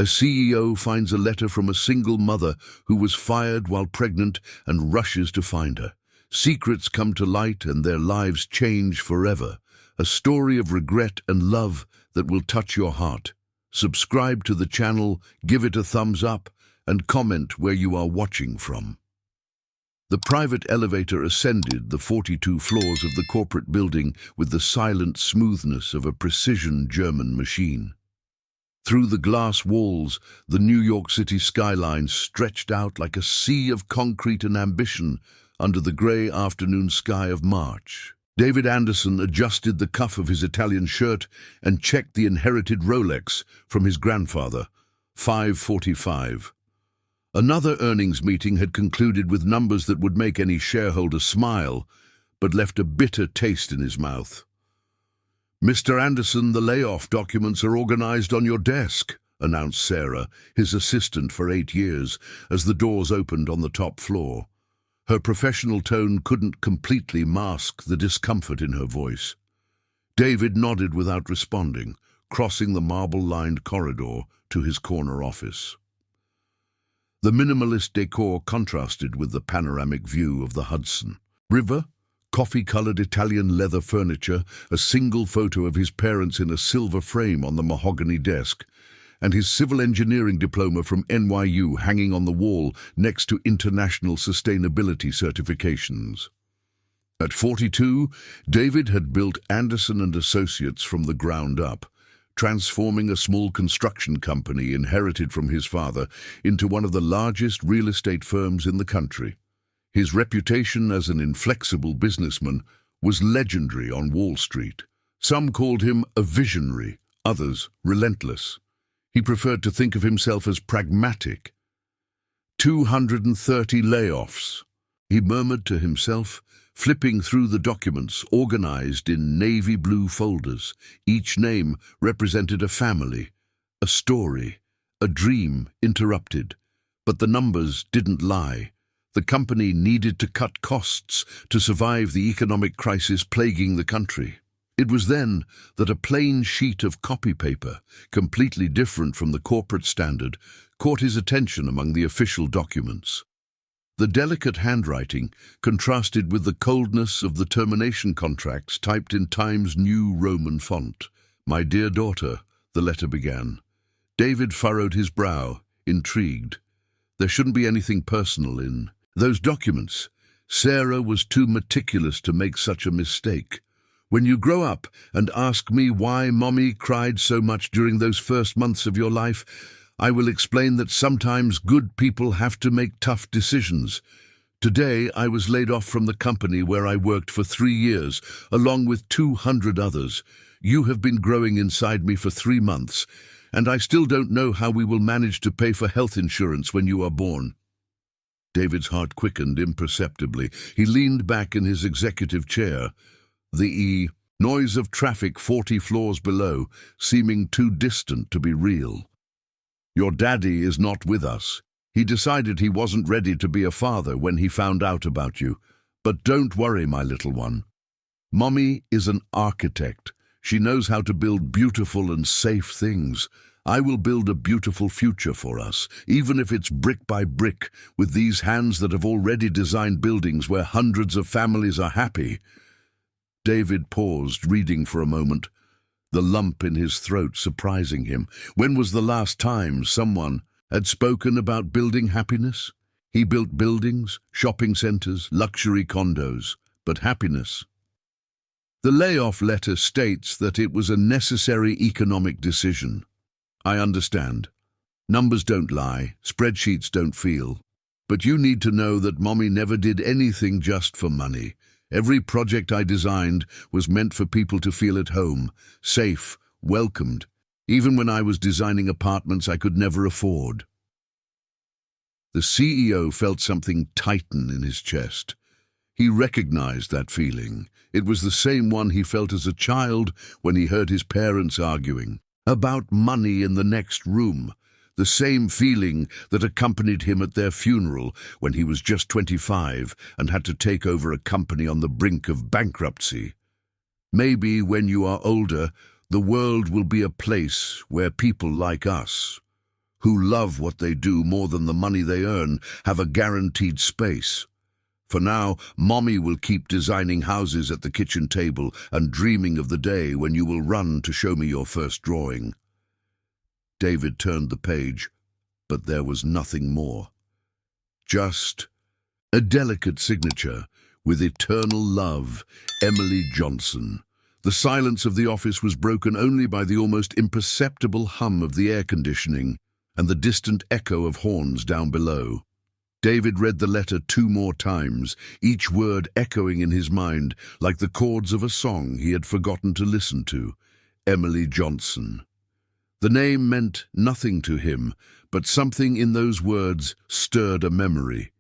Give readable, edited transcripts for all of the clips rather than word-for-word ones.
A CEO finds a letter from a single mother who was fired while pregnant and rushes to find her. Secrets come to light and their lives change forever. A story of regret and love that will touch your heart. Subscribe to the channel, give it a thumbs up, and comment where you are watching from. The private elevator ascended the 42 floors of the corporate building with the silent smoothness of a precision German machine. Through the glass walls, the New York City skyline stretched out like a sea of concrete and ambition under the grey afternoon sky of March. David Anderson adjusted the cuff of his Italian shirt and checked the inherited Rolex from his grandfather, 5:45. Another earnings meeting had concluded with numbers that would make any shareholder smile, but left a bitter taste in his mouth. "Mr. Anderson, the layoff documents are organized on your desk," announced Sarah, his assistant for 8 years, as the doors opened on the top floor. Her professional tone couldn't completely mask the discomfort in her voice. David nodded without responding, crossing the marble-lined corridor to his corner office. The minimalist decor contrasted with the panoramic view of the Hudson River. Coffee-colored Italian leather furniture, a single photo of his parents in a silver frame on the mahogany desk, and his civil engineering diploma from NYU hanging on the wall next to international sustainability certifications. At 42, David had built Anderson and Associates from the ground up, transforming a small construction company inherited from his father into one of the largest real estate firms in the country. His reputation as an inflexible businessman was legendary on Wall Street. Some called him a visionary, others relentless. He preferred to think of himself as pragmatic. 230 layoffs, he murmured to himself, flipping through the documents organized in navy blue folders. Each name represented a family, a story, a dream interrupted. But the numbers didn't lie. The company needed to cut costs to survive the economic crisis plaguing the country. It was then that a plain sheet of copy paper, completely different from the corporate standard, caught his attention among the official documents. The delicate handwriting contrasted with the coldness of the termination contracts typed in Times New Roman font. "My dear daughter," the letter began. David furrowed his brow, intrigued. There shouldn't be anything personal in those documents. Sarah was too meticulous to make such a mistake. "When you grow up and ask me why Mommy cried so much during those first months of your life, I will explain that sometimes good people have to make tough decisions. Today I was laid off from the company where I worked for 3 years, along with 200 others. You have been growing inside me for 3 months, and I still don't know how we will manage to pay for health insurance when you are born." David's heart quickened imperceptibly. He leaned back in his executive chair, the noise of traffic 40 floors below seeming too distant to be real. "Your daddy is not with us. He decided he wasn't ready to be a father when he found out about you. But don't worry, my little one. Mommy is an architect. She knows how to build beautiful and safe things. I will build a beautiful future for us, even if it's brick by brick, with these hands that have already designed buildings where hundreds of families are happy." David paused, reading for a moment, the lump in his throat surprising him. When was the last time someone had spoken about building happiness? He built buildings, shopping centers, luxury condos, but happiness? The layoff letter states that it was a necessary economic decision. I understand. Numbers don't lie, spreadsheets don't feel. But you need to know that Mommy never did anything just for money. Every project I designed was meant for people to feel at home, safe, welcomed, even when I was designing apartments I could never afford. The CEO felt something tighten in his chest. He recognized that feeling. It was the same one he felt as a child when he heard his parents arguing about money in the next room, the same feeling that accompanied him at their funeral when he was just 25 and had to take over a company on the brink of bankruptcy. Maybe when you are older, the world will be a place where people like us, who love what they do more than the money they earn, have a guaranteed space. For now, Mommy will keep designing houses at the kitchen table and dreaming of the day when you will run to show me your first drawing. David turned the page, but there was nothing more. Just a delicate signature, with eternal love, Emily Johnson. The silence of the office was broken only by the almost imperceptible hum of the air conditioning and the distant echo of horns down below. David read the letter 2 more times, each word echoing in his mind like the chords of a song he had forgotten to listen to. Emily Johnson. The name meant nothing to him, but something in those words stirred a memory.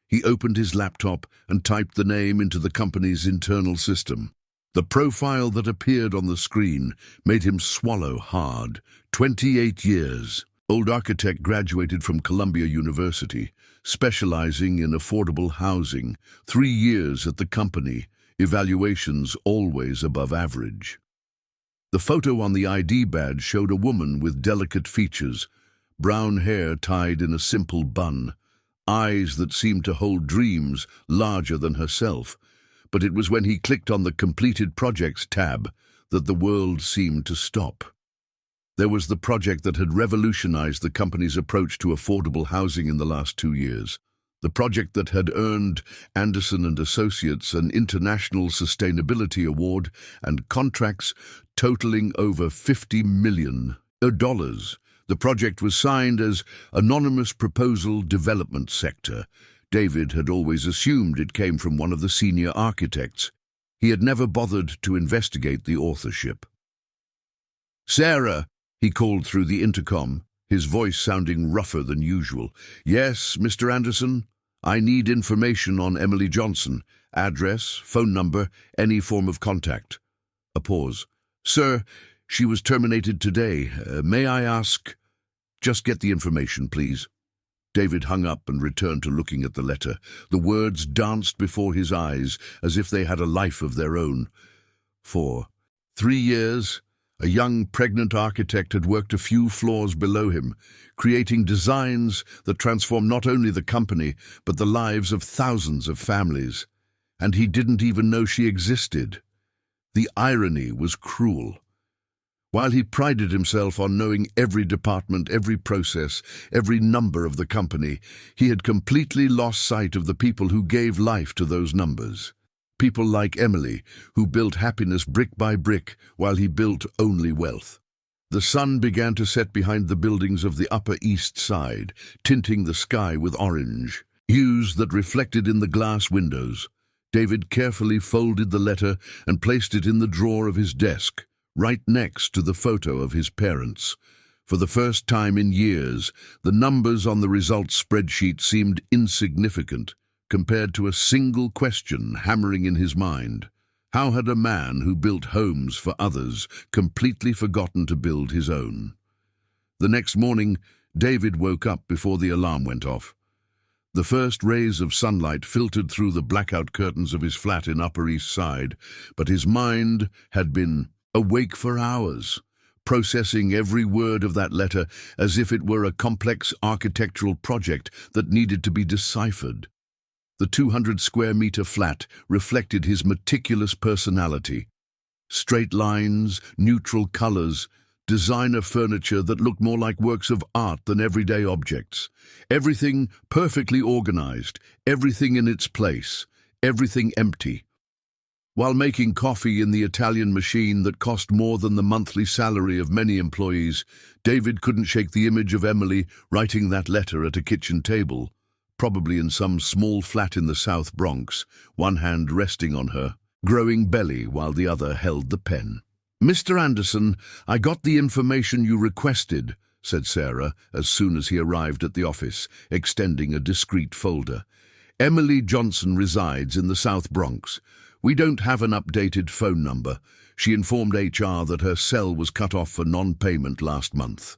He opened his laptop and typed the name into the company's internal system. The profile that appeared on the screen made him swallow hard. 28 years. Old architect graduated from Columbia University, specializing in affordable housing. 3 years at the company, evaluations always above average. The photo on the ID badge showed a woman with delicate features, brown hair tied in a simple bun, eyes that seemed to hold dreams larger than herself. But it was when he clicked on the Completed Projects tab that the world seemed to stop. There was the project that had revolutionized the company's approach to affordable housing in the last 2 years. The project that had earned Anderson and Associates an International Sustainability Award and contracts totaling over $50 million. The project was signed as Anonymous Proposal Development Sector. David had always assumed it came from one of the senior architects. He had never bothered to investigate the authorship. "Sarah," he called through the intercom, his voice sounding rougher than usual. "Yes, Mr. Anderson? I need information on Emily Johnson. Address, phone number, any form of contact." A pause. "Sir, she was terminated today. May I ask—" "Just get the information, please." David hung up and returned to looking at the letter. The words danced before his eyes as if they had a life of their own. For 3 years, a young pregnant architect had worked a few floors below him, creating designs that transformed not only the company, but the lives of thousands of families. And he didn't even know she existed. The irony was cruel. While he prided himself on knowing every department, every process, every number of the company, he had completely lost sight of the people who gave life to those numbers. People like Emily, who built happiness brick by brick while he built only wealth. The sun began to set behind the buildings of the Upper East Side, tinting the sky with orange, hues that reflected in the glass windows. David carefully folded the letter and placed it in the drawer of his desk, right next to the photo of his parents. For the first time in years, the numbers on the results spreadsheet seemed insignificant compared to a single question hammering in his mind. How had a man who built homes for others completely forgotten to build his own? The next morning, David woke up before the alarm went off. The first rays of sunlight filtered through the blackout curtains of his flat in Upper East Side, but his mind had been awake for hours, processing every word of that letter as if it were a complex architectural project that needed to be deciphered. The 200-square-meter flat reflected his meticulous personality. Straight lines, neutral colors, designer furniture that looked more like works of art than everyday objects. Everything perfectly organized, everything in its place, everything empty. While making coffee in the Italian machine that cost more than the monthly salary of many employees, David couldn't shake the image of Emily writing that letter at a kitchen table, probably in some small flat in the South Bronx, one hand resting on her growing belly while the other held the pen. "Mr. Anderson, I got the information you requested," said Sarah as soon as he arrived at the office, extending a discreet folder. "Emily Johnson resides in the South Bronx. We don't have an updated phone number. She informed HR that her cell was cut off for non-payment last month."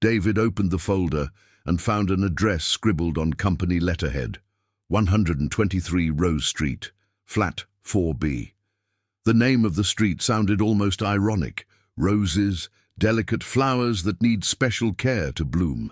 David opened the folder and found an address scribbled on company letterhead, 123 Rose Street, flat 4B. The name of the street sounded almost ironic. Roses, delicate flowers that need special care to bloom.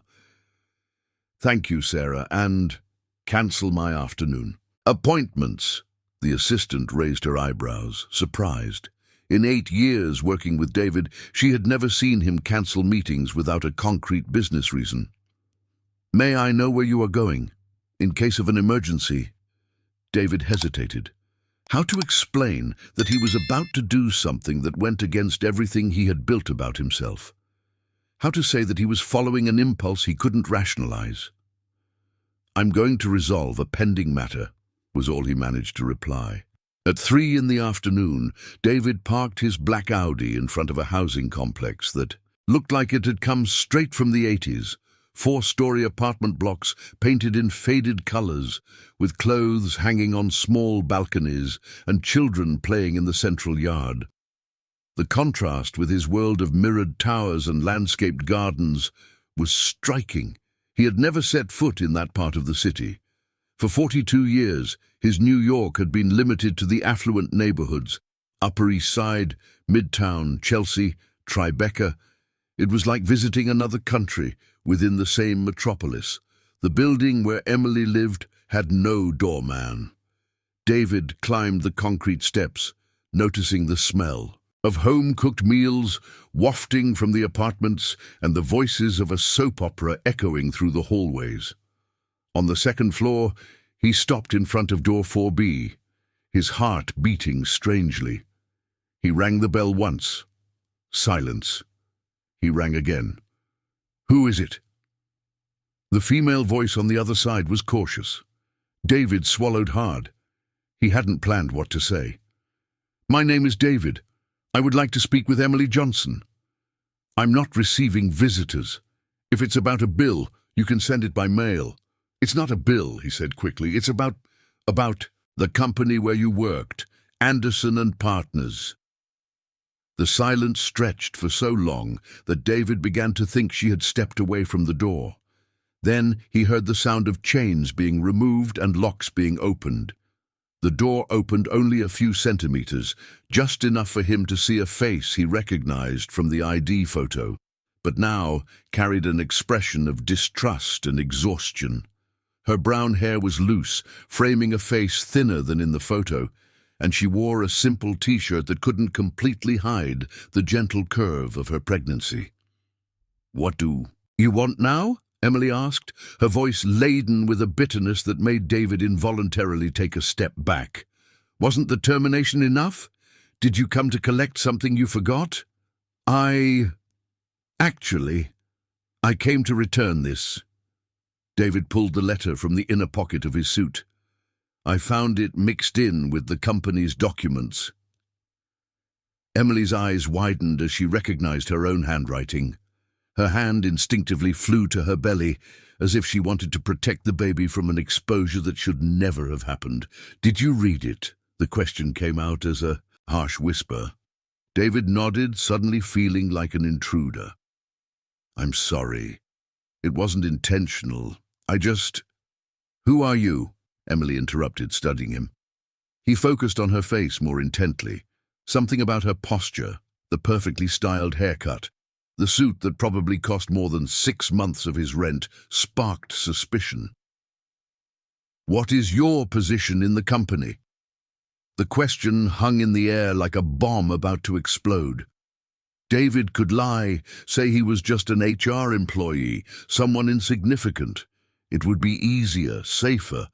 Thank you, Sarah, and cancel my afternoon. Appointments. The assistant raised her eyebrows, surprised. In 8 years working with David, she had never seen him cancel meetings without a concrete business reason. May I know where you are going? In case of an emergency. David hesitated. How to explain that he was about to do something that went against everything he had built about himself? How to say that he was following an impulse he couldn't rationalize? I'm going to resolve a pending matter, was all he managed to reply. At 3 in the afternoon, David parked his black Audi in front of a housing complex that looked like it had come straight from the 80s. 4-story apartment blocks painted in faded colors, with clothes hanging on small balconies and children playing in the central yard. The contrast with his world of mirrored towers and landscaped gardens was striking. He had never set foot in that part of the city. For 42 years, his New York had been limited to the affluent neighborhoods, Upper East Side, Midtown, Chelsea, Tribeca. It was like visiting another country within the same metropolis. The building where Emily lived had no doorman. David climbed the concrete steps, noticing the smell of home-cooked meals wafting from the apartments and the voices of a soap opera echoing through the hallways. On the second floor, he stopped in front of door 4B, his heart beating strangely. He rang the bell once. Silence. He rang again. Who is it? The female voice on the other side was cautious. David swallowed hard. He hadn't planned what to say. My name is David. I would like to speak with Emily Johnson. I'm not receiving visitors. If it's about a bill, you can send it by mail. It's not a bill, he said quickly. It's about the company where you worked, Anderson and Partners. The silence stretched for so long that David began to think she had stepped away from the door. Then he heard the sound of chains being removed and locks being opened. The door opened only a few centimeters, just enough for him to see a face he recognized from the ID photo, but now carried an expression of distrust and exhaustion. Her brown hair was loose, framing a face thinner than in the photo, and she wore a simple t-shirt that couldn't completely hide the gentle curve of her pregnancy. What do you want now? Emily asked, her voice laden with a bitterness that made David involuntarily take a step back. Wasn't the termination enough? Did you come to collect something you forgot? Actually, I came to return this. David pulled the letter from the inner pocket of his suit. I found it mixed in with the company's documents. Emily's eyes widened as she recognized her own handwriting. Her hand instinctively flew to her belly, as if she wanted to protect the baby from an exposure that should never have happened. Did you read it? The question came out as a harsh whisper. David nodded, suddenly feeling like an intruder. I'm sorry. It wasn't intentional. Who are you? Emily interrupted, studying him. He focused on her face more intently. Something about her posture, the perfectly styled haircut, the suit that probably cost more than 6 months of his rent, sparked suspicion. What is your position in the company? The question hung in the air like a bomb about to explode. David could lie, say he was just an HR employee, someone insignificant. It would be easier, safer,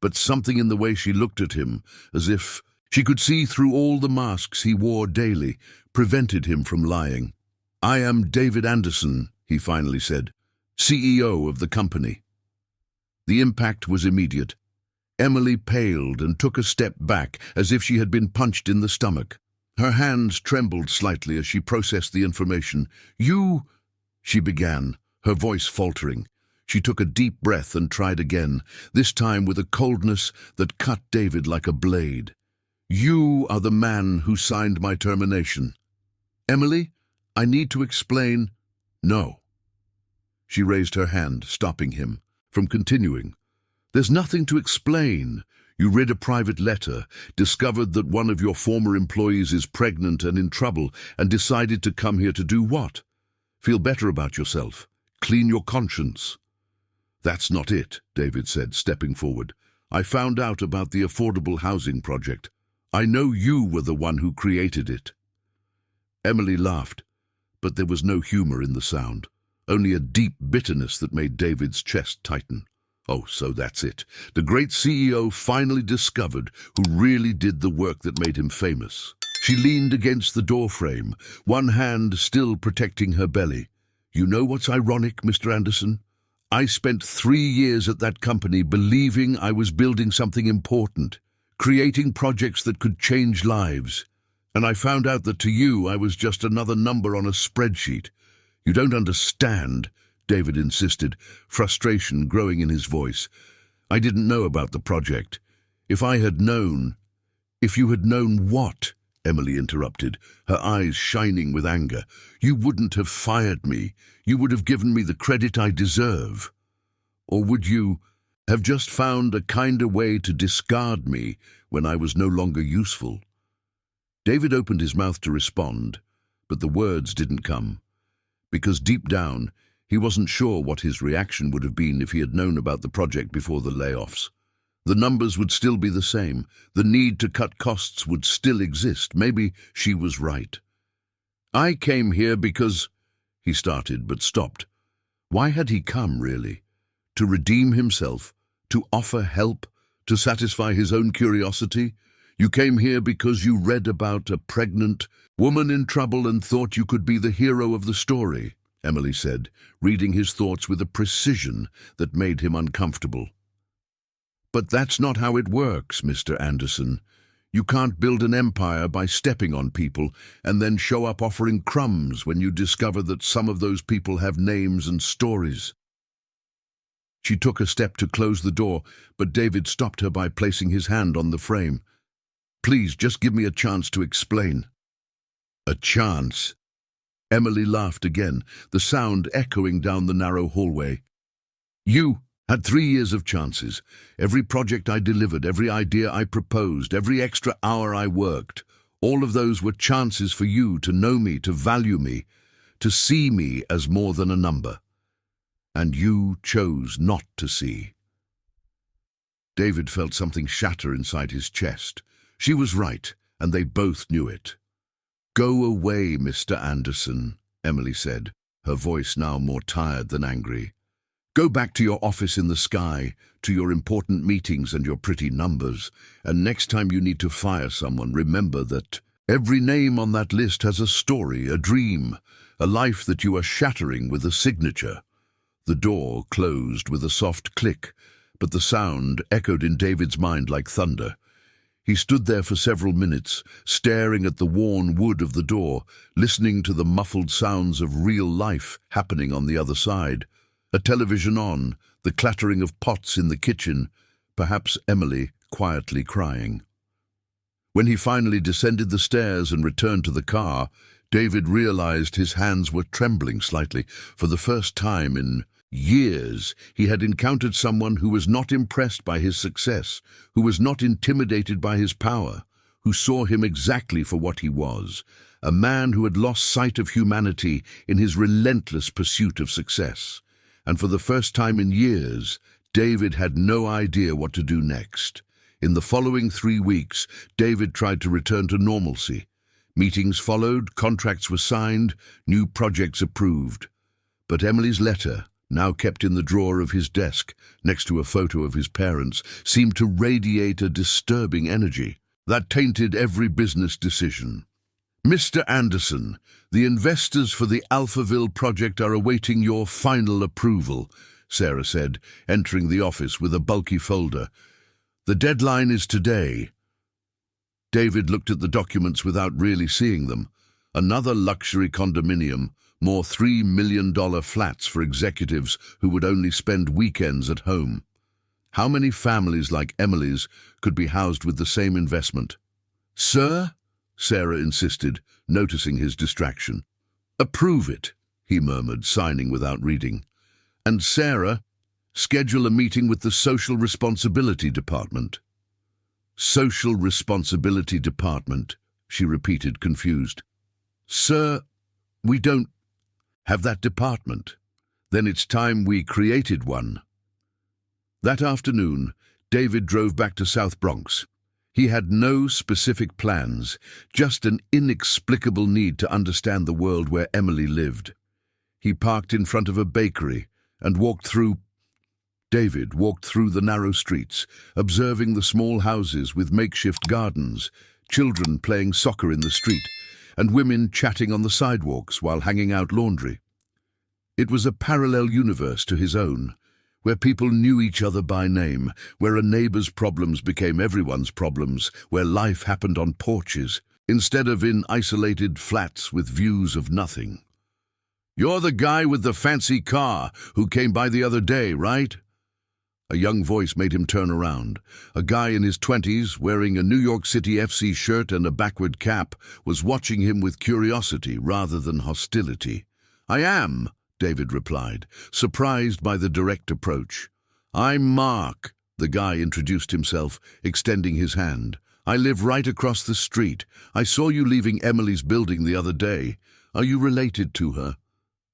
but something in the way she looked at him, as if she could see through all the masks he wore daily, prevented him from lying. I am David Anderson, he finally said, CEO of the company. The impact was immediate. Emily paled and took a step back, as if she had been punched in the stomach. Her hands trembled slightly as she processed the information. You, she began, her voice faltering. She took a deep breath and tried again, this time with a coldness that cut David like a blade. You are the man who signed my termination. Emily, I need to explain. No. She raised her hand, stopping him from continuing. There's nothing to explain. You read a private letter, discovered that one of your former employees is pregnant and in trouble, and decided to come here to do what? Feel better about yourself. Clean your conscience. That's not it, David said, stepping forward. I found out about the affordable housing project. I know you were the one who created it. Emily laughed, but there was no humor in the sound, only a deep bitterness that made David's chest tighten. Oh, so that's it. The great CEO finally discovered who really did the work that made him famous. She leaned against the doorframe, one hand still protecting her belly. You know what's ironic, Mr. Anderson? I spent 3 years at that company believing I was building something important, creating projects that could change lives. And I found out that to you I was just another number on a spreadsheet. You don't understand, David insisted, frustration growing in his voice. I didn't know about the project. If I had known... If you had known what? Emily interrupted, her eyes shining with anger. You wouldn't have fired me. You would have given me the credit I deserve. Or would you have just found a kinder way to discard me when I was no longer useful? David opened his mouth to respond, but the words didn't come, because deep down he wasn't sure what his reaction would have been if he had known about the project before the layoffs. The numbers would still be the same. The need to cut costs would still exist. Maybe she was right. I came here because... He started, but stopped. Why had he come, really? To redeem himself? To offer help? To satisfy his own curiosity? You came here because you read about a pregnant woman in trouble and thought you could be the hero of the story, Emily said, reading his thoughts with a precision that made him uncomfortable. But that's not how it works, Mr. Anderson. You can't build an empire by stepping on people and then show up offering crumbs when you discover that some of those people have names and stories. She took a step to close the door, but David stopped her by placing his hand on the frame. Please, just give me a chance to explain. A chance? Emily laughed again, the sound echoing down the narrow hallway. You had 3 years of chances. Every project I delivered, every idea I proposed, every extra hour I worked, all of those were chances for you to know me, to value me, to see me as more than a number. And you chose not to see. David felt something shatter inside his chest. She was right, and they both knew it. Go away, Mr. Anderson, Emily said, her voice now more tired than angry. Go back to your office in the sky, to your important meetings and your pretty numbers, and next time you need to fire someone, remember that every name on that list has a story, a dream, a life that you are shattering with a signature. The door closed with a soft click, but the sound echoed in David's mind like thunder. He stood there for several minutes, staring at the worn wood of the door, listening to the muffled sounds of real life happening on the other side. A television on, the clattering of pots in the kitchen, perhaps Emily quietly crying. When he finally descended the stairs and returned to the car, David realized his hands were trembling slightly. For the first time in years, he had encountered someone who was not impressed by his success, who was not intimidated by his power, who saw him exactly for what he was, a man who had lost sight of humanity in his relentless pursuit of success. And for the first time in years, David had no idea what to do next. In the following 3 weeks, David tried to return to normalcy. Meetings followed, contracts were signed, new projects approved. But Emily's letter, now kept in the drawer of his desk, next to a photo of his parents, seemed to radiate a disturbing energy that tainted every business decision. Mr. Anderson, the investors for the Alphaville project are awaiting your final approval, Sarah said, entering the office with a bulky folder. The deadline is today. David looked at the documents without really seeing them. Another luxury condominium, more $3 million flats for executives who would only spend weekends at home. How many families like Emily's could be housed with the same investment? Sir? Sarah insisted, noticing his distraction. Approve it, he murmured, signing without reading. And Sarah, schedule a meeting with the Social Responsibility Department. Social Responsibility Department, she repeated, confused. Sir, we don't have that department. Then it's time we created one. That afternoon, David drove back to South Bronx. He had no specific plans, just an inexplicable need to understand the world where Emily lived. He parked in front of a bakery and David walked through the narrow streets, observing the small houses with makeshift gardens, children playing soccer in the street, and women chatting on the sidewalks while hanging out laundry. It was a parallel universe to his own, where people knew each other by name, where a neighbor's problems became everyone's problems, where life happened on porches, instead of in isolated flats with views of nothing. "You're the guy with the fancy car who came by the other day, right?" A young voice made him turn around. A guy in his 20s, wearing a New York City FC shirt and a backward cap, was watching him with curiosity rather than hostility. "I am," David replied, surprised by the direct approach. "I'm Mark," the guy introduced himself, extending his hand. "I live right across the street. I saw you leaving Emily's building the other day. Are you related to her?"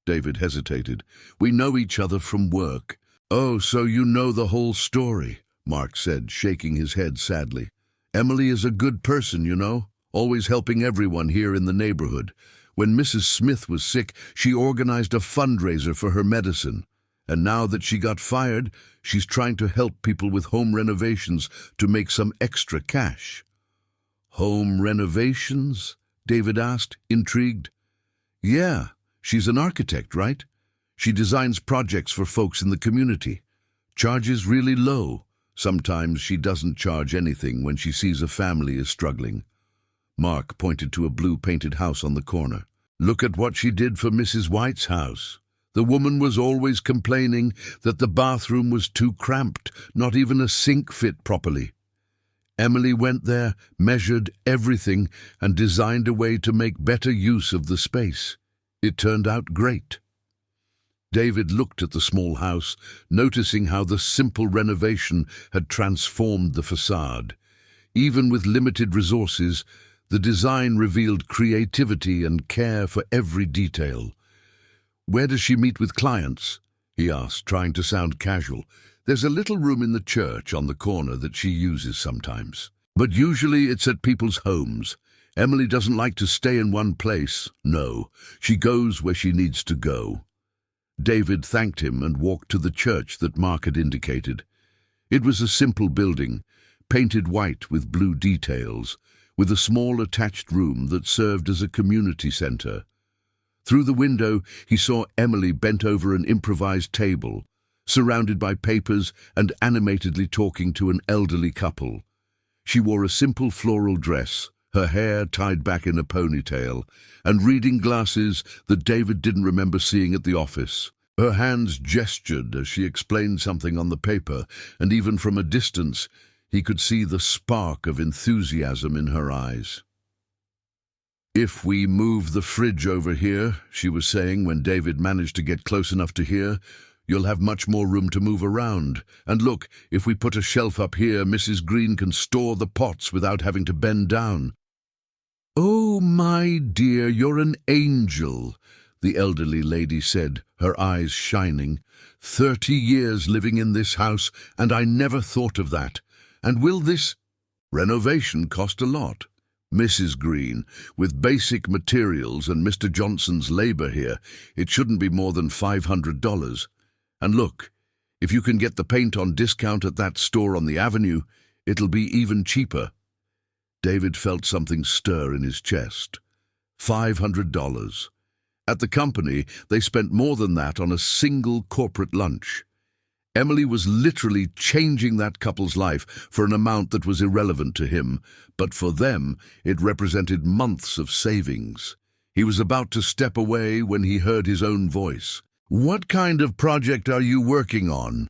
David hesitated. "We know each other from work." "Oh, so you know the whole story," Mark said, shaking his head sadly. "Emily is a good person, you know, always helping everyone here in the neighborhood. When Mrs. Smith was sick, she organized a fundraiser for her medicine. And now that she got fired, she's trying to help people with home renovations to make some extra cash." "Home renovations?" David asked, intrigued. "Yeah, she's an architect, right? She designs projects for folks in the community. Charges really low. Sometimes she doesn't charge anything when she sees a family is struggling." Mark pointed to a blue-painted house on the corner. "Look at what she did for Mrs. White's house. The woman was always complaining that the bathroom was too cramped, not even a sink fit properly. Emily went there, measured everything, and designed a way to make better use of the space. It turned out great." David looked at the small house, noticing how the simple renovation had transformed the facade. Even with limited resources, the design revealed creativity and care for every detail. "Where does she meet with clients?" he asked, trying to sound casual. "There's a little room in the church on the corner that she uses sometimes. But usually it's at people's homes. Emily doesn't like to stay in one place. No, she goes where she needs to go." David thanked him and walked to the church that Mark had indicated. It was a simple building, painted white with blue details, with a small attached room that served as a community center. Through the window, he saw Emily bent over an improvised table, surrounded by papers and animatedly talking to an elderly couple. She wore a simple floral dress, her hair tied back in a ponytail, and reading glasses that David didn't remember seeing at the office. Her hands gestured as she explained something on the paper, and even from a distance, he could see the spark of enthusiasm in her eyes. "If we move the fridge over here," she was saying when David managed to get close enough to hear, "you'll have much more room to move around. And look, if we put a shelf up here, Mrs. Green can store the pots without having to bend down." "Oh, my dear, you're an angel," the elderly lady said, her eyes shining. 30 years living in this house, and I never thought of that. And will this renovation cost a lot? Mrs. Green, with basic materials and Mr. Johnson's labor here, it shouldn't be more than $500. And look, if you can get the paint on discount at that store on the avenue, it'll be even cheaper." David felt something stir in his chest. $500. At the company, they spent more than that on a single corporate lunch. Emily was literally changing that couple's life for an amount that was irrelevant to him, but for them, it represented months of savings. He was about to step away when he heard his own voice. "What kind of project are you working on?"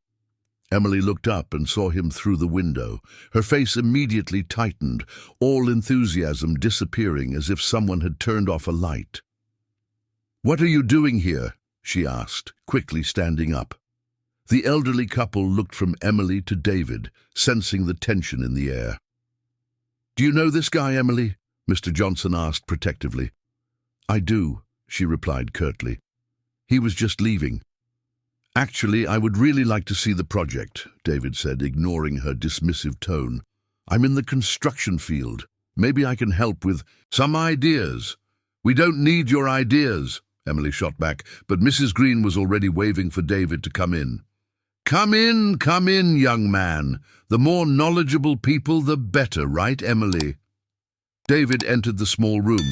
Emily looked up and saw him through the window. Her face immediately tightened, all enthusiasm disappearing as if someone had turned off a light. "What are you doing here?" she asked, quickly standing up. The elderly couple looked from Emily to David, sensing the tension in the air. "Do you know this guy, Emily?" Mr. Johnson asked protectively. "I do," she replied curtly. "He was just leaving." Actually, I would really like to see the project, David said, ignoring her dismissive tone. I'm in the construction field. Maybe I can help with some ideas. We don't need your ideas, Emily shot back, but Mrs. Green was already waving for David to come in. Come in, young man. The more knowledgeable people, the better, right, Emily? David entered the small room,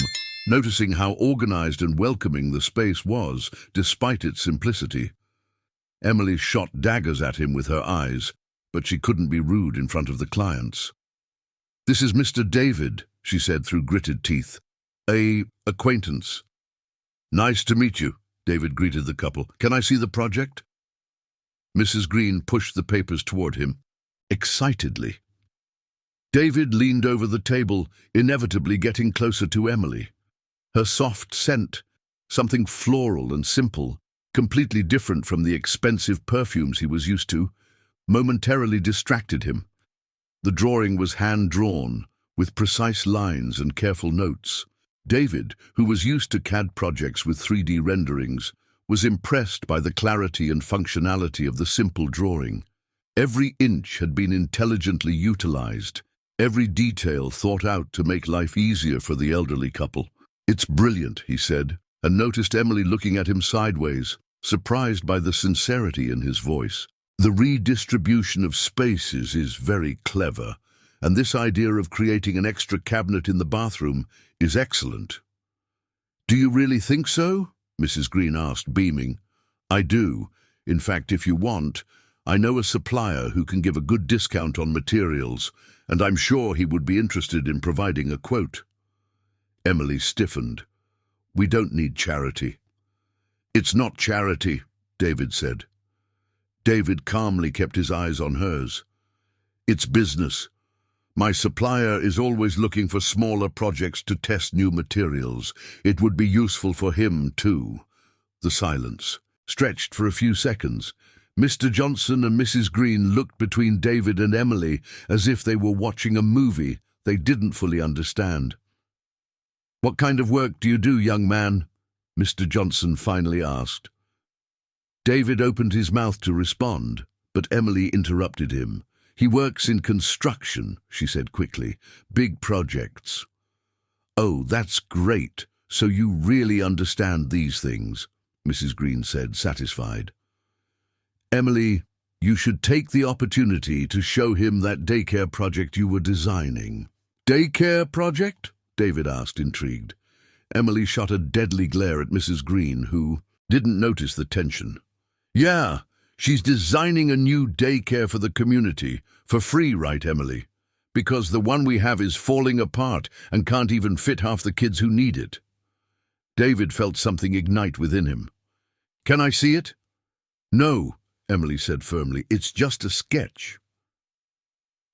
noticing how organized and welcoming the space was, despite its simplicity. Emily shot daggers at him with her eyes, but she couldn't be rude in front of the clients. This is Mr. David, she said through gritted teeth. A acquaintance. Nice to meet you, David greeted the couple. Can I see the project? Mrs. Green pushed the papers toward him, excitedly. David leaned over the table, inevitably getting closer to Emily. Her soft scent, something floral and simple, completely different from the expensive perfumes he was used to, momentarily distracted him. The drawing was hand-drawn, with precise lines and careful notes. David, who was used to CAD projects with 3D renderings, was impressed by the clarity and functionality of the simple drawing. Every inch had been intelligently utilized, every detail thought out to make life easier for the elderly couple. It's brilliant, he said, and noticed Emily looking at him sideways, surprised by the sincerity in his voice. The redistribution of spaces is very clever, and this idea of creating an extra cabinet in the bathroom is excellent. Do you really think so? Mrs. Green asked, beaming. I do. In fact, if you want, I know a supplier who can give a good discount on materials, and I'm sure he would be interested in providing a quote. Emily stiffened. We don't need charity. It's not charity, David said. David calmly kept his eyes on hers. It's business. My supplier is always looking for smaller projects to test new materials. It would be useful for him, too. The silence stretched for a few seconds. Mr. Johnson and Mrs. Green looked between David and Emily as if they were watching a movie they didn't fully understand. What kind of work do you do, young man? Mr. Johnson finally asked. David opened his mouth to respond, but Emily interrupted him. He works in construction, she said quickly. Big projects. Oh, that's great. So you really understand these things, Mrs. Green said, satisfied. Emily, you should take the opportunity to show him that daycare project you were designing. Daycare project? David asked, intrigued. Emily shot a deadly glare at Mrs. Green, who didn't notice the tension. Yeah, she's designing a new daycare for the community, for free, right, Emily? Because the one we have is falling apart and can't even fit half the kids who need it. David felt something ignite within him. Can I see it? No, Emily said firmly. It's just a sketch.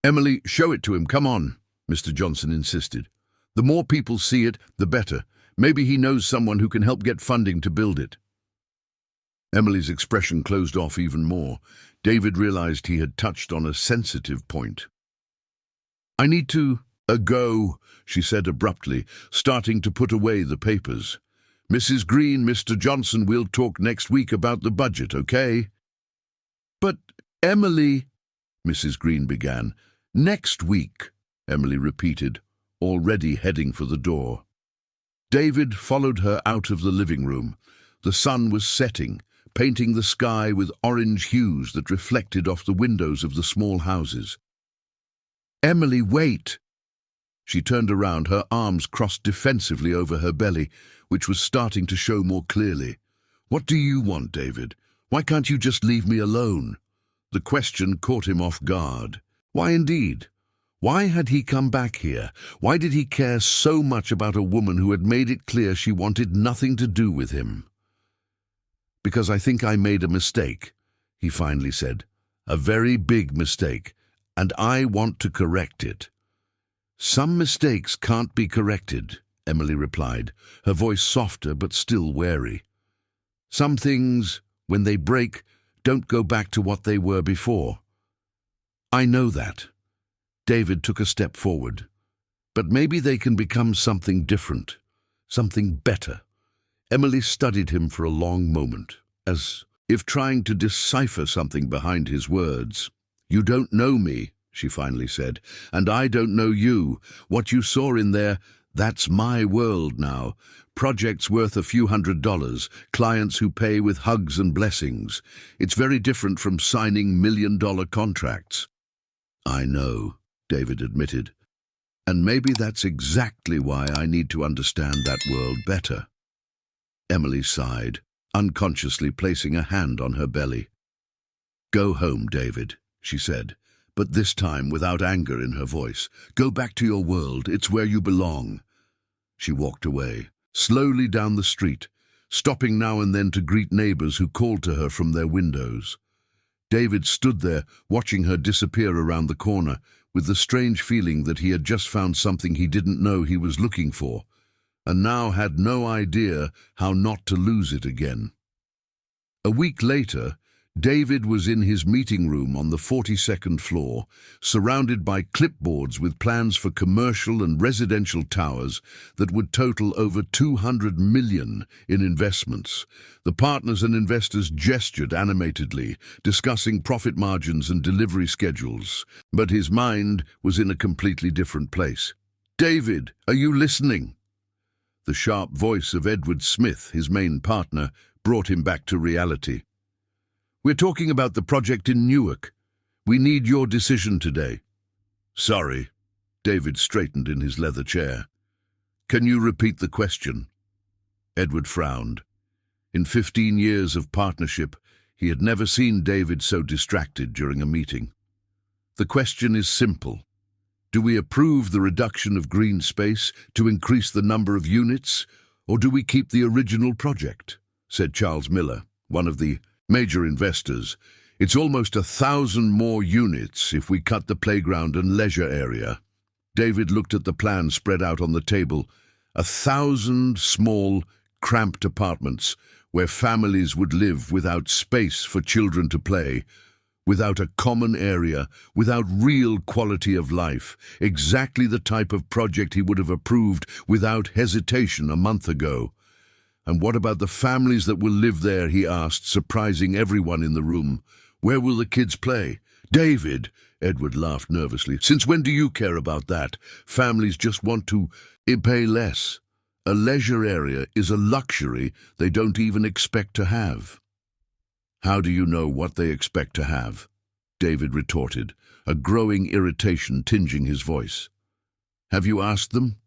Emily, show it to him, come on, Mr. Johnson insisted. The more people see it, the better. Maybe he knows someone who can help get funding to build it. Emily's expression closed off even more. David realized he had touched on a sensitive point. I need to go, she said abruptly, starting to put away the papers. Mrs. Green, Mr. Johnson, we'll talk next week about the budget, okay? But, Emily, Mrs. Green began. Next week, Emily repeated, already heading for the door. David followed her out of the living room. The sun was setting, painting the sky with orange hues that reflected off the windows of the small houses. Emily, wait! She turned around, her arms crossed defensively over her belly, which was starting to show more clearly. What do you want, David? Why can't you just leave me alone? The question caught him off guard. Why indeed? Why had he come back here? Why did he care so much about a woman who had made it clear she wanted nothing to do with him? Because I think I made a mistake, he finally said. A very big mistake, and I want to correct it. Some mistakes can't be corrected, Emily replied, her voice softer but still wary. Some things, when they break, don't go back to what they were before. I know that. David took a step forward. But maybe they can become something different, something better. Emily studied him for a long moment, as if trying to decipher something behind his words. "You don't know me," she finally said, "and I don't know you. What you saw in there, that's my world now. Projects worth a few $100s, clients who pay with hugs and blessings. It's very different from signing million-dollar contracts." "I know," David admitted. "And maybe that's exactly why I need to understand that world better." Emily sighed, unconsciously placing a hand on her belly. "Go home, David," she said, but this time without anger in her voice. "Go back to your world. It's where you belong." She walked away, slowly down the street, stopping now and then to greet neighbors who called to her from their windows. David stood there, watching her disappear around the corner, with the strange feeling that he had just found something he didn't know he was looking for, and now had no idea how not to lose it again. A week later, David was in his meeting room on the 42nd floor, surrounded by clipboards with plans for commercial and residential towers that would total over $200 million in investments. The partners and investors gestured animatedly, discussing profit margins and delivery schedules, but his mind was in a completely different place. "David, are you listening?" The sharp voice of Edward Smith, his main partner, brought him back to reality. "We're talking about the project in Newark. We need your decision today." "Sorry." David straightened in his leather chair. "Can you repeat the question?" Edward frowned. In 15 years of partnership, he had never seen David so distracted during a meeting. "The question is simple. Do we approve the reduction of green space to increase the number of units, or do we keep the original project?" said Charles Miller, one of the major investors. "It's almost 1,000 more units if we cut the playground and leisure area." David looked at the plan spread out on the table. 1,000 small, cramped apartments where families would live without space for children to play, without a common area, without real quality of life. Exactly the type of project he would have approved without hesitation a month ago. "And what about the families that will live there?" he asked, surprising everyone in the room. "Where will the kids play?" "David," Edward laughed nervously, "since when do you care about that? Families just want to pay less. A leisure area is a luxury they don't even expect to have." "How do you know what they expect to have?" David retorted, a growing irritation tinging his voice. "Have you asked them?"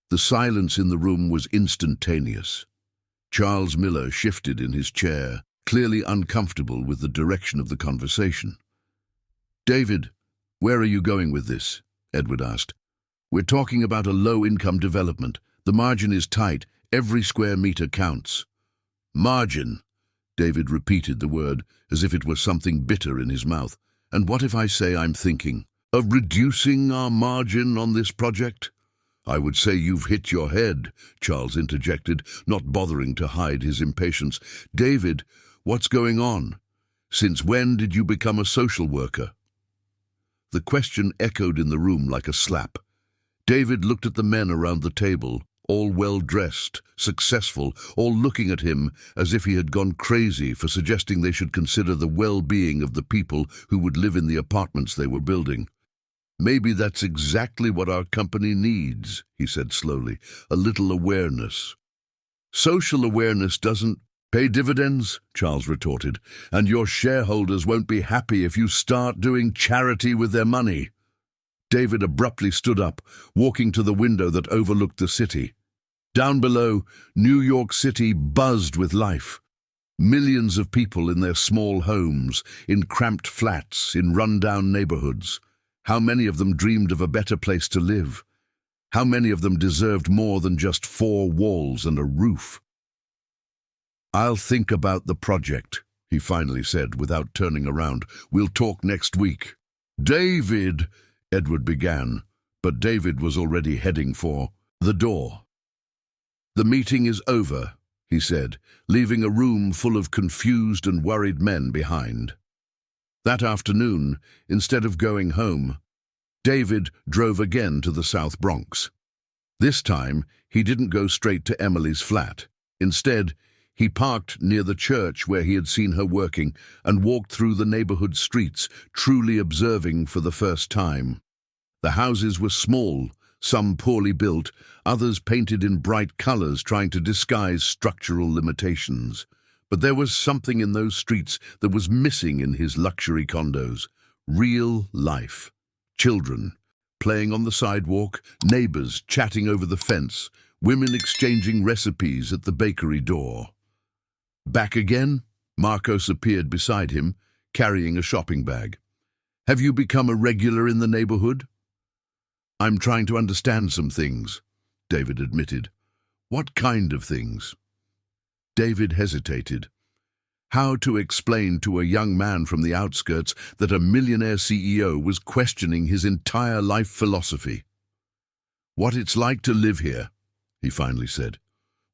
The silence in the room was instantaneous. Charles Miller shifted in his chair, clearly uncomfortable with the direction of the conversation. "David, where are you going with this?" Edward asked. "We're talking about a low-income development. The margin is tight. Every square meter counts." "Margin," David repeated the word as if it were something bitter in his mouth. "And what if I say I'm thinking of reducing our margin on this project?" "I would say you've hit your head," Charles interjected, not bothering to hide his impatience. "David, what's going on? Since when did you become a social worker?" The question echoed in the room like a slap. David looked at the men around the table, all well-dressed, successful, all looking at him as if he had gone crazy for suggesting they should consider the well-being of the people who would live in the apartments they were building. "Maybe that's exactly what our company needs," he said slowly, "a little awareness." "Social awareness doesn't pay dividends," Charles retorted, "and your shareholders won't be happy if you start doing charity with their money." David abruptly stood up, walking to the window that overlooked the city. Down below, New York City buzzed with life. Millions of people in their small homes, in cramped flats, in run-down neighborhoods. How many of them dreamed of a better place to live? How many of them deserved more than just 4 walls and a roof? "I'll think about the project," he finally said without turning around. "We'll talk next week." "David," Edward began, but David was already heading for the door. "The meeting is over," he said, leaving a room full of confused and worried men behind. That afternoon, instead of going home, David drove again to the South Bronx. This time, he didn't go straight to Emily's flat. Instead, He parked near the church where he had seen her working and walked through the neighborhood streets, truly observing for the first time. The houses were small, some poorly built, others painted in bright colors trying to disguise structural limitations. But there was something in those streets that was missing in his luxury condos. Real life. Children playing on the sidewalk, neighbors chatting over the fence, women exchanging recipes at the bakery door. Back again? Marcos appeared beside him, carrying a shopping bag. Have you become a regular in the neighborhood? I'm trying to understand some things, David admitted. What kind of things? David hesitated. How to explain to a young man from the outskirts that a millionaire CEO was questioning his entire life philosophy? What it's like to live here, he finally said.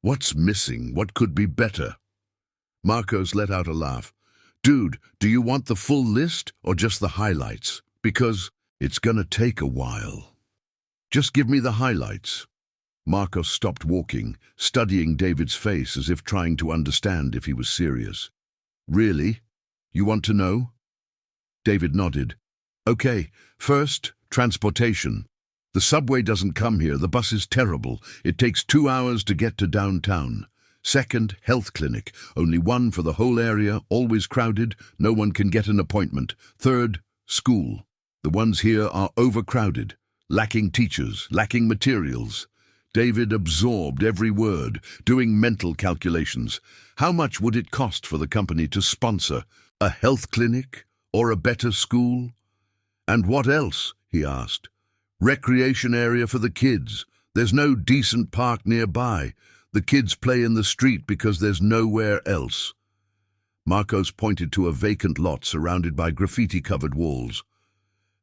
What's missing? What could be better? Marcos let out a laugh. Dude, do you want the full list or just the highlights? Because it's gonna take a while. Just give me the highlights. Marcos stopped walking, studying David's face as if trying to understand if he was serious. Really? You want to know? David nodded. Okay, first, transportation. The subway doesn't come here. The bus is terrible. It takes 2 hours to get to downtown. Second, health clinic. Only one for the whole area, always crowded. No one can get an appointment. Third, school. The ones here are overcrowded, lacking teachers, lacking materials. David absorbed every word, doing mental calculations. How much would it cost for the company to sponsor a health clinic or a better school? And what else? He asked. Recreation area for the kids. There's no decent park nearby. The kids play in the street because there's nowhere else. Marcos pointed to a vacant lot surrounded by graffiti-covered walls.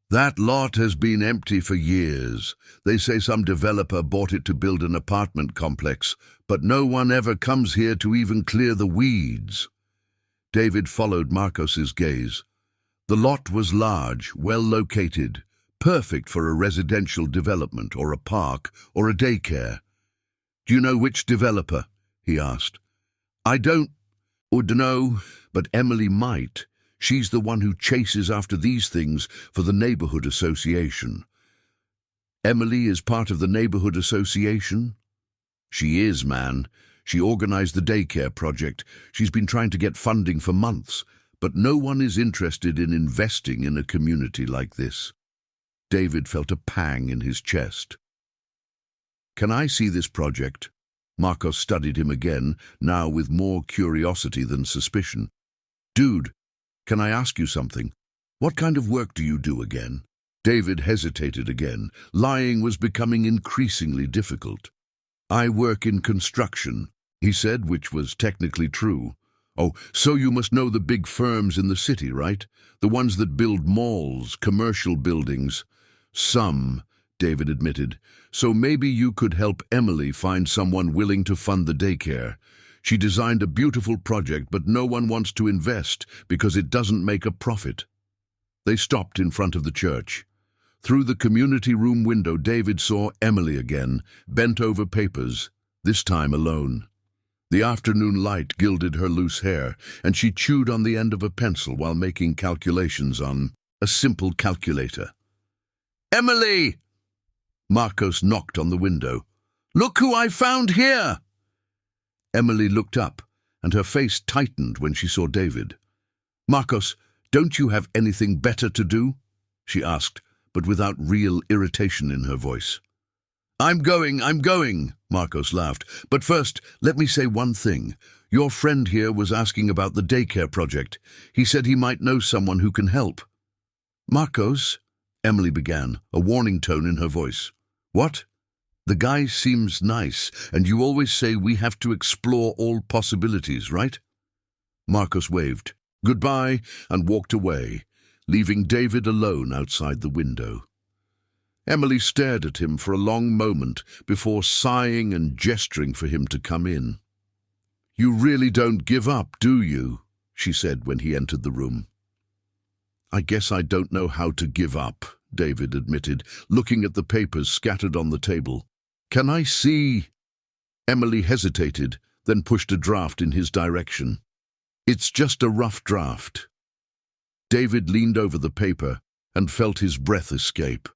That lot has been empty for years. They say some developer bought it to build an apartment complex, but no one ever comes here to even clear the weeds. David followed Marcos's gaze. The lot was large, well located, perfect for a residential development or a park or a daycare. Do you know which developer? He asked. I don't know, but Emily might. She's the one who chases after these things for the neighborhood association. Emily is part of the neighborhood association? She is, man. She organized the daycare project. She's been trying to get funding for months, but no one is interested in investing in a community like this. David felt a pang in his chest. Can I see this project? Marcos studied him again, now with more curiosity than suspicion. Dude, can I ask you something? What kind of work do you do again? David hesitated again. Lying was becoming increasingly difficult. I work in construction, he said, which was technically true. Oh, so you must know the big firms in the city, right? The ones that build malls, commercial buildings. Some, David admitted. So maybe you could help Emily find someone willing to fund the daycare. She designed a beautiful project, but no one wants to invest because it doesn't make a profit. They stopped in front of the church. Through the community room window, David saw Emily again, bent over papers, this time alone. The afternoon light gilded her loose hair, and she chewed on the end of a pencil while making calculations on a simple calculator. Emily! Marcos knocked on the window. Look who I found here! Emily looked up, and her face tightened when she saw David. Marcos, don't you have anything better to do? She asked, but without real irritation in her voice. I'm going, Marcos laughed. But first, let me say one thing. Your friend here was asking about the daycare project. He said he might know someone who can help. Marcos, Emily began, a warning tone in her voice. What? The guy seems nice, and you always say we have to explore all possibilities, right? Marcos waved goodbye and walked away, leaving David alone outside the window. Emily stared at him for a long moment before sighing and gesturing for him to come in. You really don't give up, do you? She said when he entered the room. I guess I don't know how to give up, David admitted, looking at the papers scattered on the table. Can I see? Emily hesitated, then pushed a draft in his direction. "It's just a rough draft." David leaned over the paper and felt his breath escape.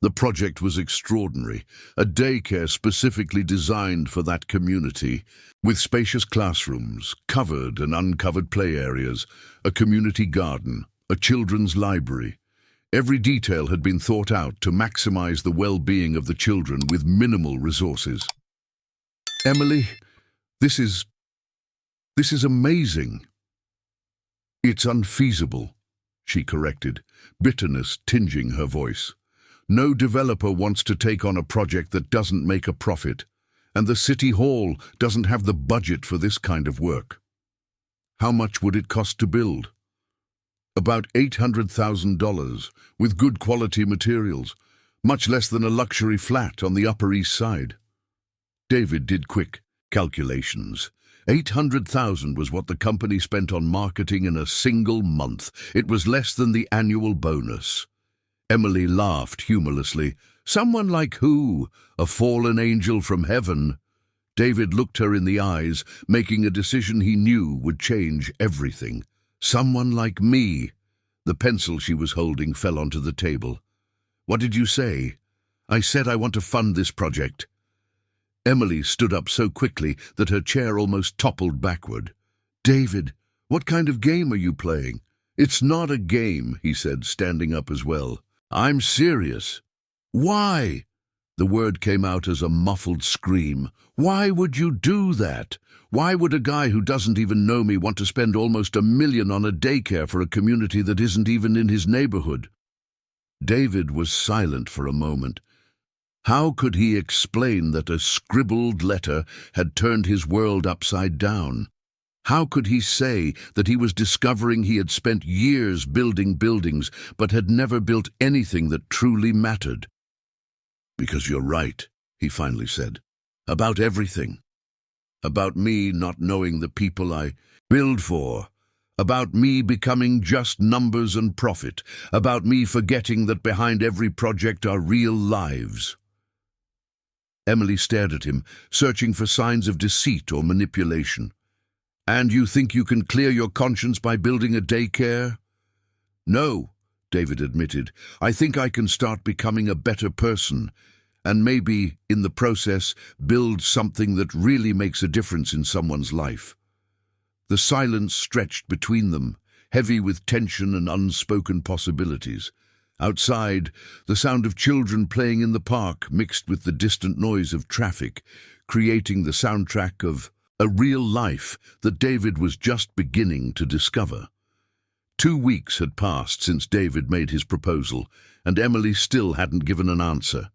The project was extraordinary, a daycare specifically designed for that community, with spacious classrooms, covered and uncovered play areas, a community garden, a children's library. Every detail had been thought out to maximize the well-being of the children with minimal resources. "Emily, this is amazing." "It's unfeasible," she corrected, bitterness tinging her voice. "No developer wants to take on a project that doesn't make a profit, and the City Hall doesn't have the budget for this kind of work." "How much would it cost to build?" "About $800,000, with good quality materials, much less than a luxury flat on the Upper East Side." David did quick calculations. $800,000 was what the company spent on marketing in a single month. It was less than the annual bonus. Emily laughed humorlessly. "Someone like who? A fallen angel from heaven?" David looked her in the eyes, making a decision he knew would change everything. "Someone like me." The pencil she was holding fell onto the table. "What did you say?" "I said I want to fund this project." Emily stood up so quickly that her chair almost toppled backward. "David, what kind of game are you playing?" "It's not a game," he said, standing up as well. "I'm serious." "Why?" The word came out as a muffled scream. "Why would you do that? Why would a guy who doesn't even know me want to spend almost $1 million on a daycare for a community that isn't even in his neighborhood?" David was silent for a moment. How could he explain that a scribbled letter had turned his world upside down? How could he say that he was discovering he had spent years building buildings but had never built anything that truly mattered? "Because you're right," he finally said. "About everything. About me not knowing the people I build for. About me becoming just numbers and profit. About me forgetting that behind every project are real lives." Emily stared at him, searching for signs of deceit or manipulation. "And you think you can clear your conscience by building a daycare?" "No," David admitted. "I think I can start becoming a better person, and maybe, in the process, build something that really makes a difference in someone's life." The silence stretched between them, heavy with tension and unspoken possibilities. Outside, the sound of children playing in the park mixed with the distant noise of traffic, creating the soundtrack of a real life that David was just beginning to discover. 2 weeks had passed since David made his proposal, and Emily still hadn't given an answer.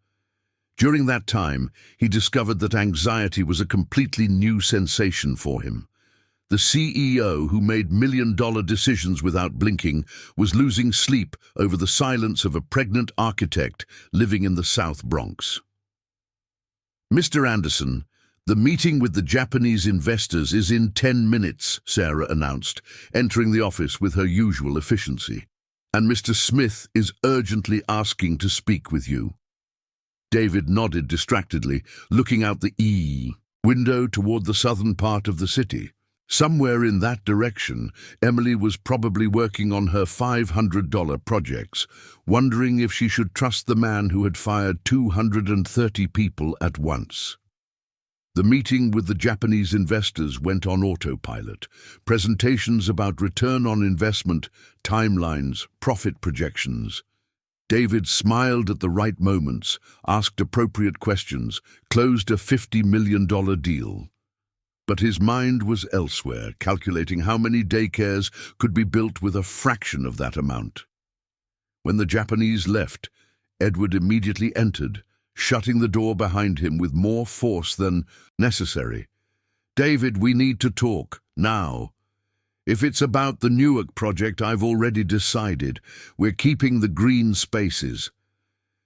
During that time, he discovered that anxiety was a completely new sensation for him. The CEO, who made million-dollar decisions without blinking, was losing sleep over the silence of a pregnant architect living in the South Bronx. "Mr. Anderson, the meeting with the Japanese investors is in 10 minutes, Sarah announced, entering the office with her usual efficiency. "And Mr. Smith is urgently asking to speak with you." David nodded distractedly, looking out the window toward the southern part of the city. Somewhere in that direction, Emily was probably working on her $500 projects, wondering if she should trust the man who had fired 230 people at once. The meeting with the Japanese investors went on autopilot. Presentations about return on investment, timelines, profit projections. David smiled at the right moments, asked appropriate questions, closed a $50 million deal. But his mind was elsewhere, calculating how many daycares could be built with a fraction of that amount. When the Japanese left, Edward immediately entered, shutting the door behind him with more force than necessary. "David, we need to talk, now. If it's about the Newark project, I've already decided. We're keeping the green spaces."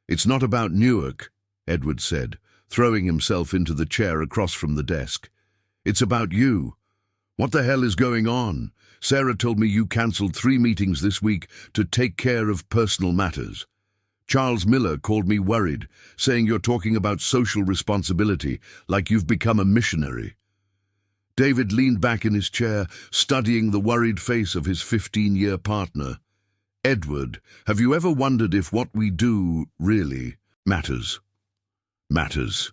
"It's not about Newark," Edward said, throwing himself into the chair across from the desk. "It's about you. What the hell is going on? Sarah told me you cancelled 3 meetings this week to take care of personal matters. Charles Miller called me worried, saying you're talking about social responsibility like you've become a missionary." David leaned back in his chair, studying the worried face of his 15-year partner. Edward, have you ever wondered if what we do really matters? Matters.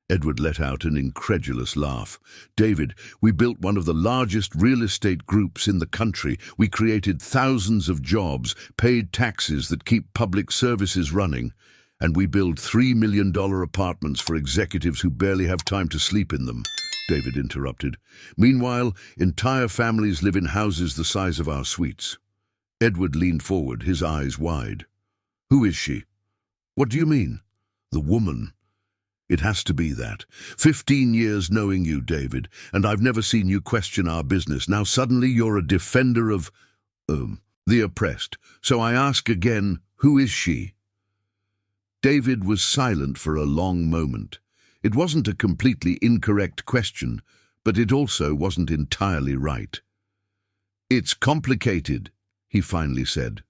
Edward let out an incredulous laugh. David, we built one of the largest real estate groups in the country. We created thousands of jobs, paid taxes that keep public services running, and we build $3 million apartments for executives who barely have time to sleep in them, David interrupted. Meanwhile, entire families live in houses the size of our suites. Edward leaned forward, his eyes wide. Who is she? What do you mean? The woman. It has to be that. 15 years knowing you, David, and I've never seen you question our business. Now suddenly you're a defender of, the oppressed. So I ask again, who is she? David was silent for a long moment. It wasn't a completely incorrect question, but it also wasn't entirely right. It's complicated, he finally said.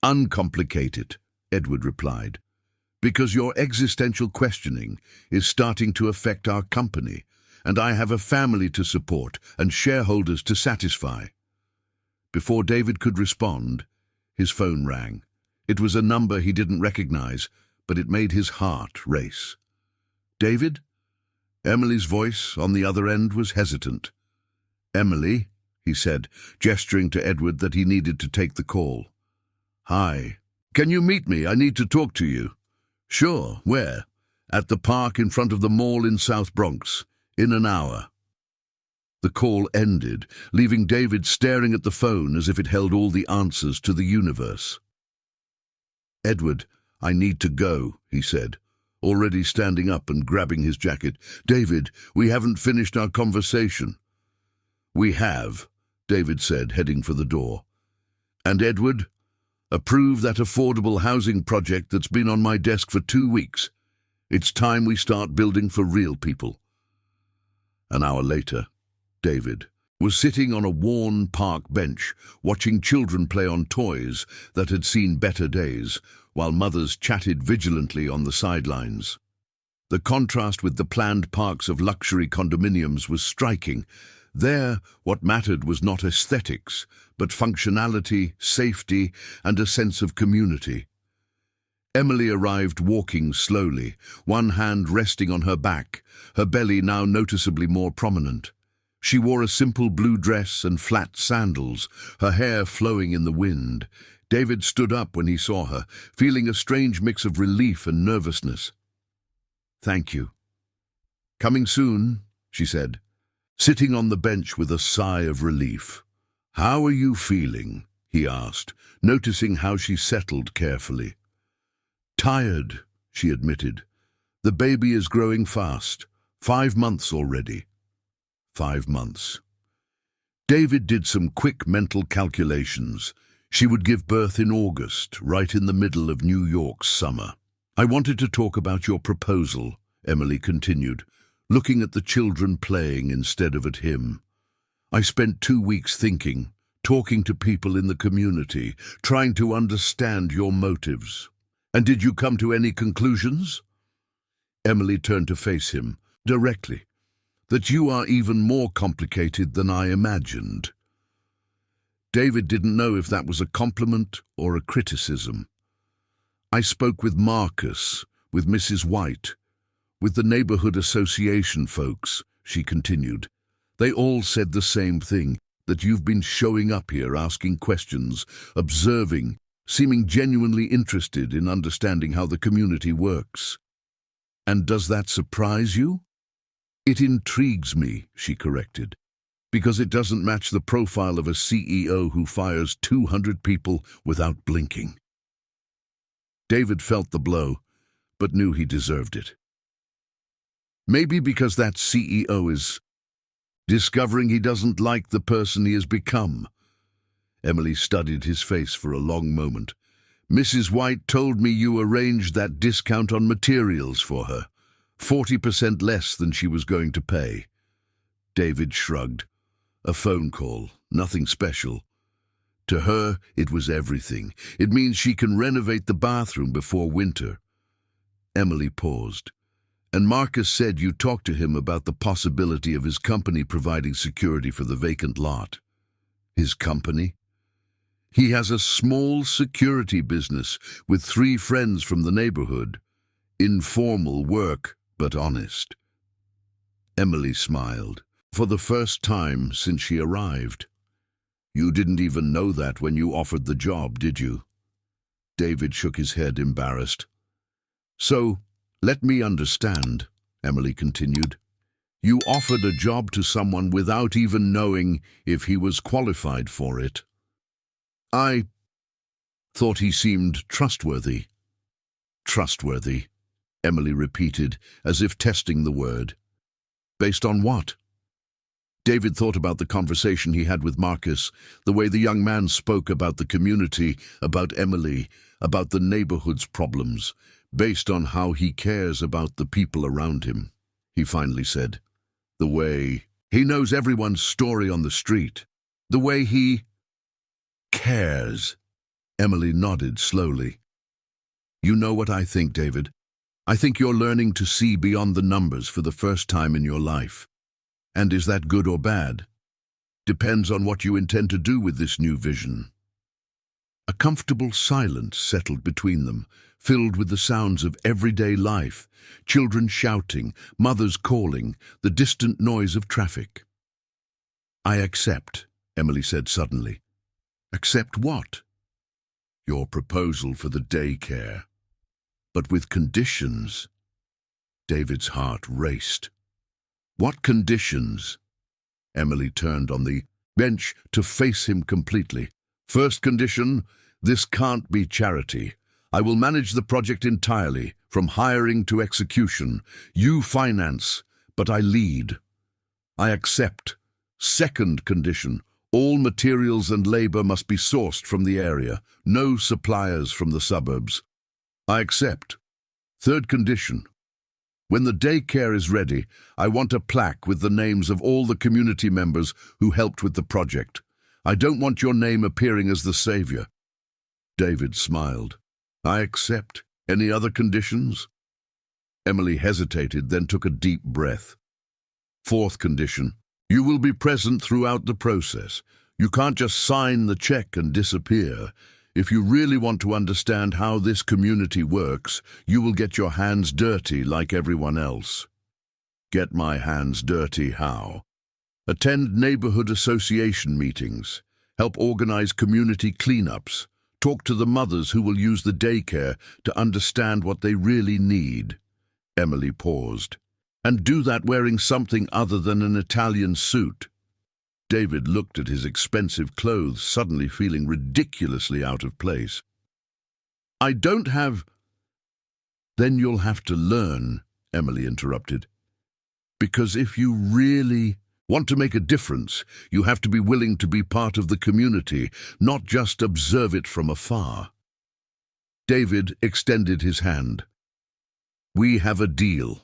Uncomplicated, Edward replied. Because your existential questioning is starting to affect our company, and I have a family to support and shareholders to satisfy. Before David could respond, his phone rang. It was a number he didn't recognize, but it made his heart race. David? Emily's voice on the other end was hesitant. Emily, he said, gesturing to Edward that he needed to take the call. Hi. Can you meet me? I need to talk to you. Sure, where? At the park in front of the mall in South Bronx. In an hour. The call ended, leaving David staring at the phone as if it held all the answers to the universe. Edward, I need to go, he said, already standing up and grabbing his jacket. David, we haven't finished our conversation. We have, David said, heading for the door. And Edward? Approve that affordable housing project that's been on my desk for 2 weeks. It's time we start building for real people. An hour later, David was sitting on a worn park bench, watching children play on toys that had seen better days, while mothers chatted vigilantly on the sidelines. The contrast with the planned parks of luxury condominiums was striking. There, what mattered was not aesthetics, but functionality, safety, and a sense of community. Emily arrived walking slowly, one hand resting on her back, her belly now noticeably more prominent. She wore a simple blue dress and flat sandals, her hair flowing in the wind. David stood up when he saw her, feeling a strange mix of relief and nervousness. Thank you. Coming soon, she said, sitting on the bench with a sigh of relief. How are you feeling? He asked, noticing how she settled carefully. Tired, she admitted. The baby is growing fast. 5 months already. 5 months. David did some quick mental calculations. She would give birth in August, right in the middle of New York's summer. I wanted to talk about your proposal, Emily continued, looking at the children playing instead of at him. I spent 2 weeks thinking, talking to people in the community, trying to understand your motives. And did you come to any conclusions? Emily turned to face him, directly. That you are even more complicated than I imagined. David didn't know if that was a compliment or a criticism. I spoke with Marcus, with Mrs. White, with the neighborhood association folks, she continued. They all said the same thing, that you've been showing up here asking questions, observing, seeming genuinely interested in understanding how the community works. And does that surprise you? It intrigues me, she corrected, because it doesn't match the profile of a CEO who fires 200 people without blinking. David felt the blow, but knew he deserved it. Maybe because that CEO is discovering he doesn't like the person he has become. Emily studied his face for a long moment. Mrs. White told me you arranged that discount on materials for her, 40% less than she was going to pay. David shrugged. A phone call, nothing special. To her, it was everything. It means she can renovate the bathroom before winter. Emily paused. And Marcus said you talked to him about the possibility of his company providing security for the vacant lot. His company? He has a small security business with 3 friends from the neighborhood. Informal work, but honest. Emily smiled, for the first time since she arrived. You didn't even know that when you offered the job, did you? David shook his head, embarrassed. So, let me understand, Emily continued. You offered a job to someone without even knowing if he was qualified for it. I thought he seemed trustworthy. Trustworthy, Emily repeated, as if testing the word. Based on what? David thought about the conversation he had with Marcus, the way the young man spoke about the community, about Emily, about the neighborhood's problems, based on how he cares about the people around him. He finally said, the way he knows everyone's story on the street, the way he cares. Emily nodded slowly. You know what I think, David? I think you're learning to see beyond the numbers for the first time in your life. And is that good or bad? Depends on what you intend to do with this new vision. A comfortable silence settled between them, filled with the sounds of everyday life, children shouting, mothers calling, the distant noise of traffic. I accept, Emily said suddenly. Accept what? Your proposal for the daycare. But with conditions. David's heart raced. What conditions? Emily turned on the bench to face him completely. First condition, this can't be charity. I will manage the project entirely, from hiring to execution. You finance, but I lead. I accept. Second condition, all materials and labor must be sourced from the area, no suppliers from the suburbs. I accept. Third condition, when the daycare is ready, I want a plaque with the names of all the community members who helped with the project. I don't want your name appearing as the savior. David smiled. I accept. Any other conditions? Emily hesitated, then took a deep breath. Fourth condition, you will be present throughout the process. You can't just sign the check and disappear. If you really want to understand how this community works, you will get your hands dirty like everyone else. Get my hands dirty how? Attend neighborhood association meetings, help organize community cleanups, talk to the mothers who will use the daycare to understand what they really need. Emily paused. And do that wearing something other than an Italian suit. David looked at his expensive clothes, suddenly feeling ridiculously out of place. I don't have... Then you'll have to learn, Emily interrupted. Because if you really want to make a difference, you have to be willing to be part of the community, not just observe it from afar. David extended his hand. We have a deal.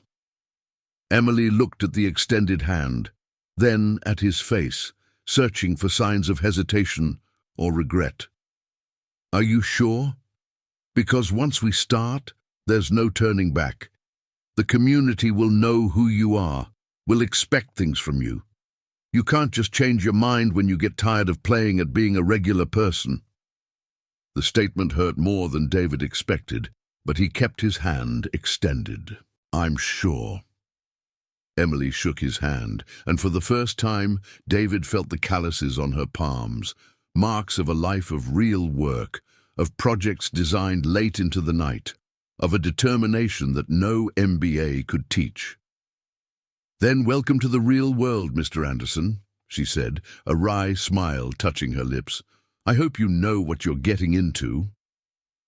Emily looked at the extended hand, then at his face, searching for signs of hesitation or regret. Are you sure? Because once we start, there's no turning back. The community will know who you are, will expect things from you. You can't just change your mind when you get tired of playing at being a regular person. The statement hurt more than David expected, but he kept his hand extended. I'm sure. Emily shook his hand, and for the first time, David felt the calluses on her palms, marks of a life of real work, of projects designed late into the night, of a determination that no MBA could teach. Then welcome to the real world, Mr. Anderson, she said, a wry smile touching her lips. I hope you know what you're getting into.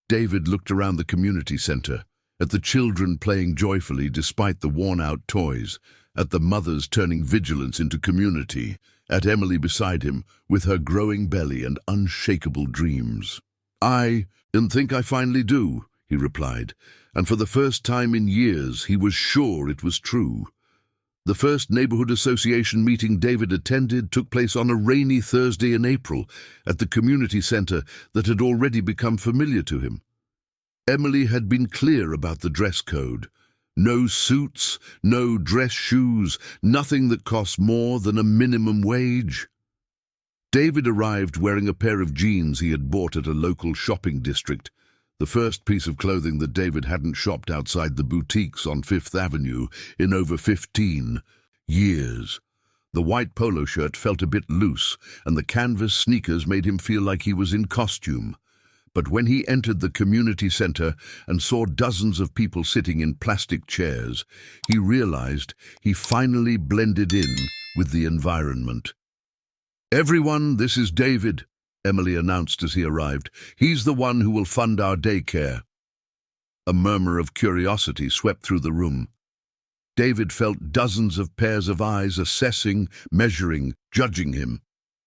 David looked around the community center, at the children playing joyfully despite the worn-out toys, at the mothers turning vigilance into community, at Emily beside him with her growing belly and unshakable dreams. I think I finally do, he replied, and for the first time in years he was sure it was true. The first neighborhood association meeting David attended took place on a rainy Thursday in April at the community center that had already become familiar to him. Emily had been clear about the dress code. No suits, no dress shoes, nothing that costs more than a minimum wage. David arrived wearing a pair of jeans he had bought at a local shopping district, the first piece of clothing that David hadn't shopped outside the boutiques on Fifth Avenue in over 15 years. The white polo shirt felt a bit loose, and the canvas sneakers made him feel like he was in costume. But when he entered the community center and saw dozens of people sitting in plastic chairs, he realized he finally blended in with the environment. "Everyone, this is David," Emily announced as he arrived. "He's the one who will fund our daycare." A murmur of curiosity swept through the room. David felt dozens of pairs of eyes assessing, measuring, judging him.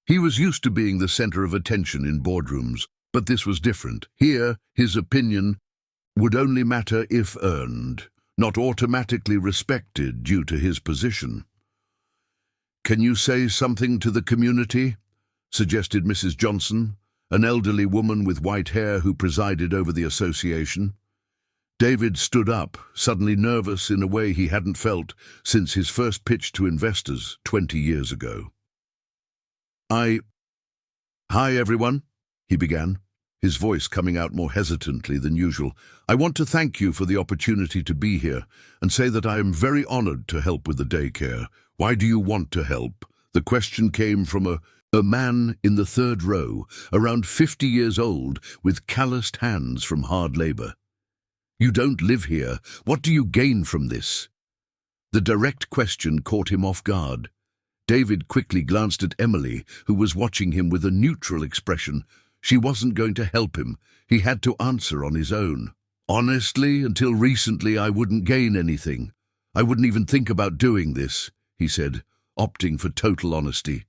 He was used to being the center of attention in boardrooms, but this was different. Here, his opinion would only matter if earned, not automatically respected due to his position. "Can you say something to the community?" suggested Mrs. Johnson, an elderly woman with white hair who presided over the association. David stood up, suddenly nervous in a way he hadn't felt since his first pitch to investors 20 years ago. "Hi everyone," he began, his voice coming out more hesitantly than usual. "I want to thank you for the opportunity to be here and say that I am very honored to help with the daycare." "Why do you want to help?" The question came from a man in the third row, around 50 years old, with calloused hands from hard labor. "You don't live here. What do you gain from this?" The direct question caught him off guard. David quickly glanced at Emily, who was watching him with a neutral expression. She wasn't going to help him. He had to answer on his own. "Honestly, until recently I wouldn't gain anything. I wouldn't even think about doing this," he said, opting for total honesty.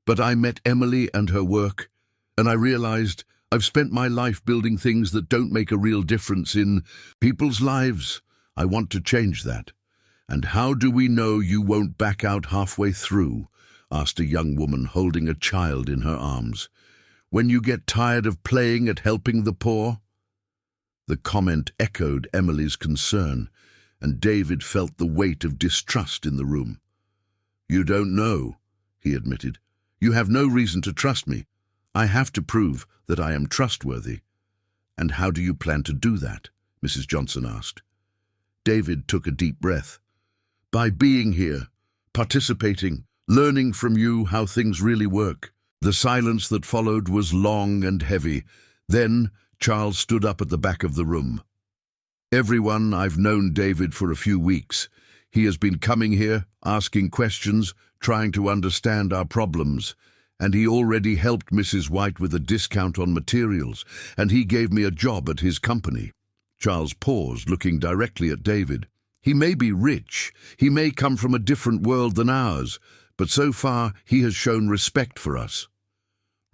"But I met Emily and her work, and I realized I've spent my life building things that don't make a real difference in people's lives. I want to change that." "And how do we know you won't back out halfway through?" asked a young woman holding a child in her arms. "When you get tired of playing at helping the poor?" The comment echoed Emily's concern, and David felt the weight of distrust in the room. "You don't know," he admitted. "You have no reason to trust me. I have to prove that I am trustworthy." "And how do you plan to do that?" Mrs. Johnson asked. David took a deep breath. "By being here, participating, learning from you how things really work." The silence that followed was long and heavy. Then Charles stood up at the back of the room. "Everyone, I've known David for a few weeks. He has been coming here, asking questions, trying to understand our problems. And he already helped Mrs. White with a discount on materials, and he gave me a job at his company." Charles paused, looking directly at David. "He may be rich, he may come from a different world than ours, but so far he has shown respect for us."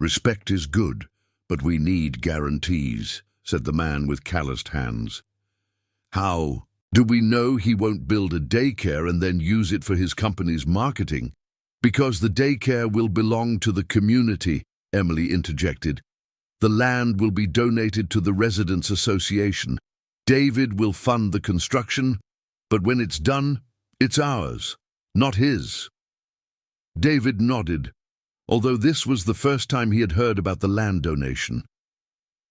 "Respect is good, but we need guarantees," said the man with calloused hands. "How do we know he won't build a daycare and then use it for his company's marketing?" "Because the daycare will belong to the community," Emily interjected. "The land will be donated to the Residents Association. David will fund the construction, but when it's done, it's ours, not his." David nodded, although this was the first time he had heard about the land donation.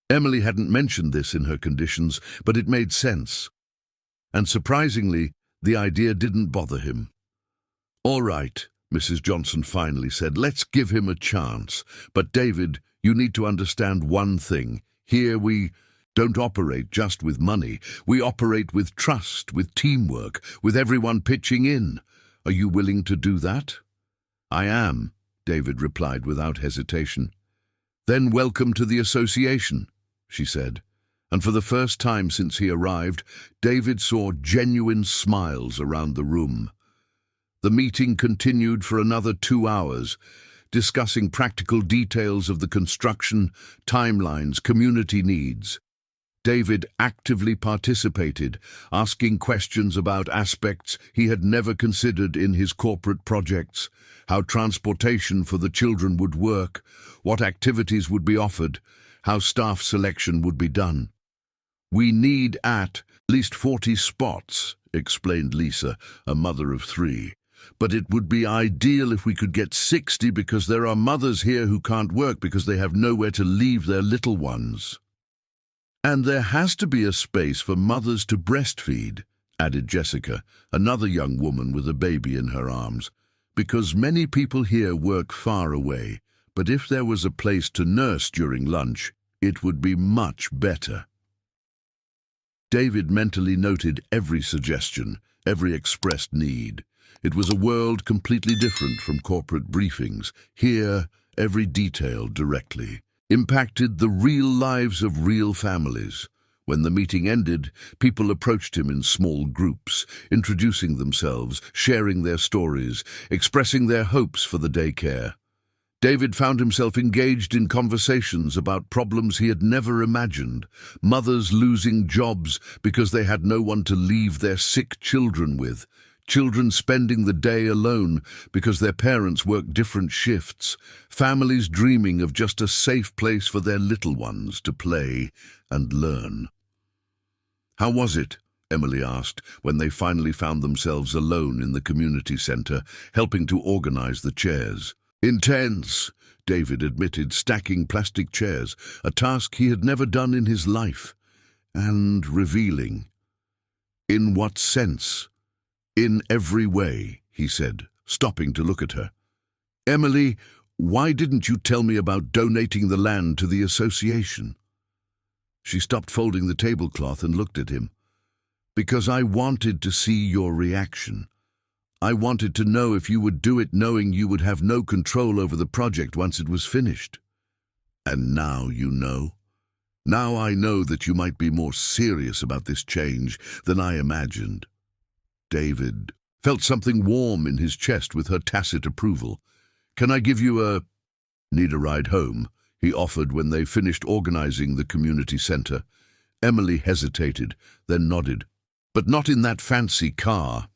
Emily hadn't mentioned this in her conditions, but it made sense. And surprisingly, the idea didn't bother him. "All right," Mrs. Johnson finally said, "let's give him a chance. But David, you need to understand one thing. Here we don't operate just with money. We operate with trust, with teamwork, with everyone pitching in. Are you willing to do that?" "I am," David replied without hesitation. "Then welcome to the association," she said. And for the first time since he arrived, David saw genuine smiles around the room. The meeting continued for another 2 hours, discussing practical details of the construction, timelines, community needs. David actively participated, asking questions about aspects he had never considered in his corporate projects: how transportation for the children would work, what activities would be offered, how staff selection would be done. "We need "Least 40 spots," explained Lisa, a mother of 3. "But it would be ideal if we could get 60 because there are mothers here who can't work because they have nowhere to leave their little ones." "And there has to be a space for mothers to breastfeed," added Jessica, another young woman with a baby in her arms, "because many people here work far away. But if there was a place to nurse during lunch, it would be much better." David mentally noted every suggestion, every expressed need. It was a world completely different from corporate briefings. Here, every detail directly impacted the real lives of real families. When the meeting ended, people approached him in small groups, introducing themselves, sharing their stories, expressing their hopes for the daycare. David found himself engaged in conversations about problems he had never imagined. Mothers losing jobs because they had no one to leave their sick children with. Children spending the day alone because their parents worked different shifts. Families dreaming of just a safe place for their little ones to play and learn. "How was it?" Emily asked, when they finally found themselves alone in the community center, helping to organize the chairs. "Intense," David admitted, stacking plastic chairs, a task he had never done in his life. "And revealing." "In what sense?" "In every way," he said, stopping to look at her. "Emily, why didn't you tell me about donating the land to the association?" She stopped folding the tablecloth and looked at him. "Because I wanted to see your reaction. I wanted to know if you would do it knowing you would have no control over the project once it was finished. And now you know. Now I know that you might be more serious about this change than I imagined." David felt something warm in his chest with her tacit approval. "Can I give you a—" "Need a ride home?" he offered when they finished organizing the community center. Emily hesitated, then nodded. "But not in that fancy car.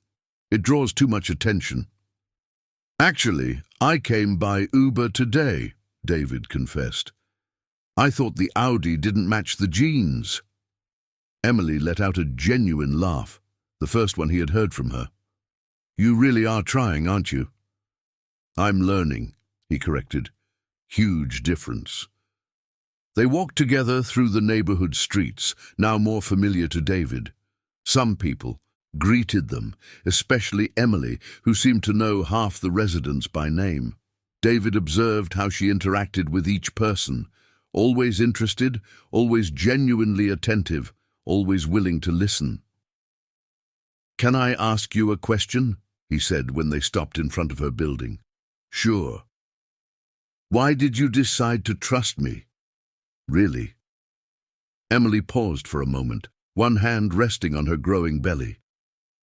It draws too much attention." "Actually, I came by Uber today," David confessed. "I thought the Audi didn't match the jeans." Emily let out a genuine laugh, the first one he had heard from her. "You really are trying, aren't you?" "I'm learning," he corrected. "Huge difference." They walked together through the neighborhood streets, now more familiar to David. Some people greeted them, especially Emily, who seemed to know half the residents by name. David observed how she interacted with each person, always interested, always genuinely attentive, always willing to listen. "Can I ask you a question?" he said when they stopped in front of her building. "Sure." "Why did you decide to trust me?" "Really?" Emily paused for a moment, one hand resting on her growing belly.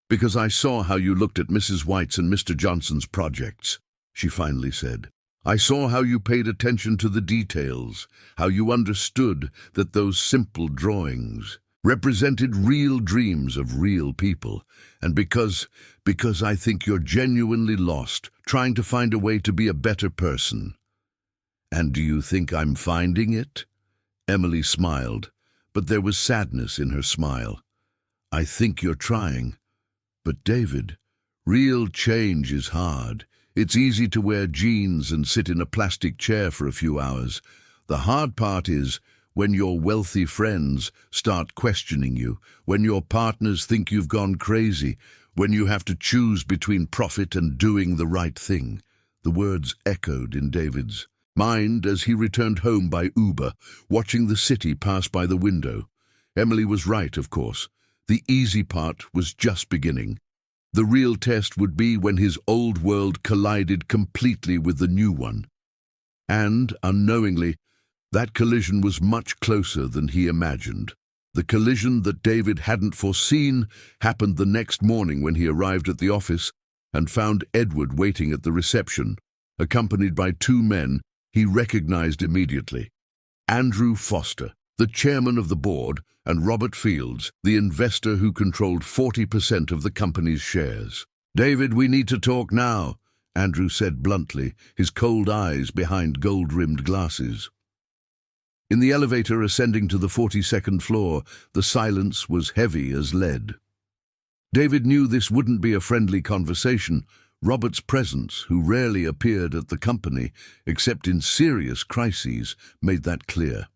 "Because I saw how you looked at Mrs. White's and Mr. Johnson's projects," she finally said. "I saw how you paid attention to the details, how you understood that those simple drawings represented real dreams of real people, and because I think you're genuinely lost, trying to find a way to be a better person." "And do you think I'm finding it?" Emily smiled, but there was sadness in her smile. "I think you're trying. But David, real change is hard. It's easy to wear jeans and sit in a plastic chair for a few hours. The hard part is when your wealthy friends start questioning you, when your partners think you've gone crazy, when you have to choose between profit and doing the right thing." The words echoed in David's mind as he returned home by Uber, watching the city pass by the window. Emily was right, of course. The easy part was just beginning. The real test would be when his old world collided completely with the new one. And, unknowingly, that collision was much closer than he imagined. The collision that David hadn't foreseen happened the next morning when he arrived at the office and found Edward waiting at the reception, accompanied by 2 men he recognized immediately: Andrew Foster, the chairman of the board, and Robert Fields, the investor who controlled 40% of the company's shares. "David, we need to talk now," Andrew said bluntly, his cold eyes behind gold-rimmed glasses. In the elevator ascending to the 42nd floor, the silence was heavy as lead. David knew this wouldn't be a friendly conversation. Robert's presence, who rarely appeared at the company, except in serious crises, made that clear.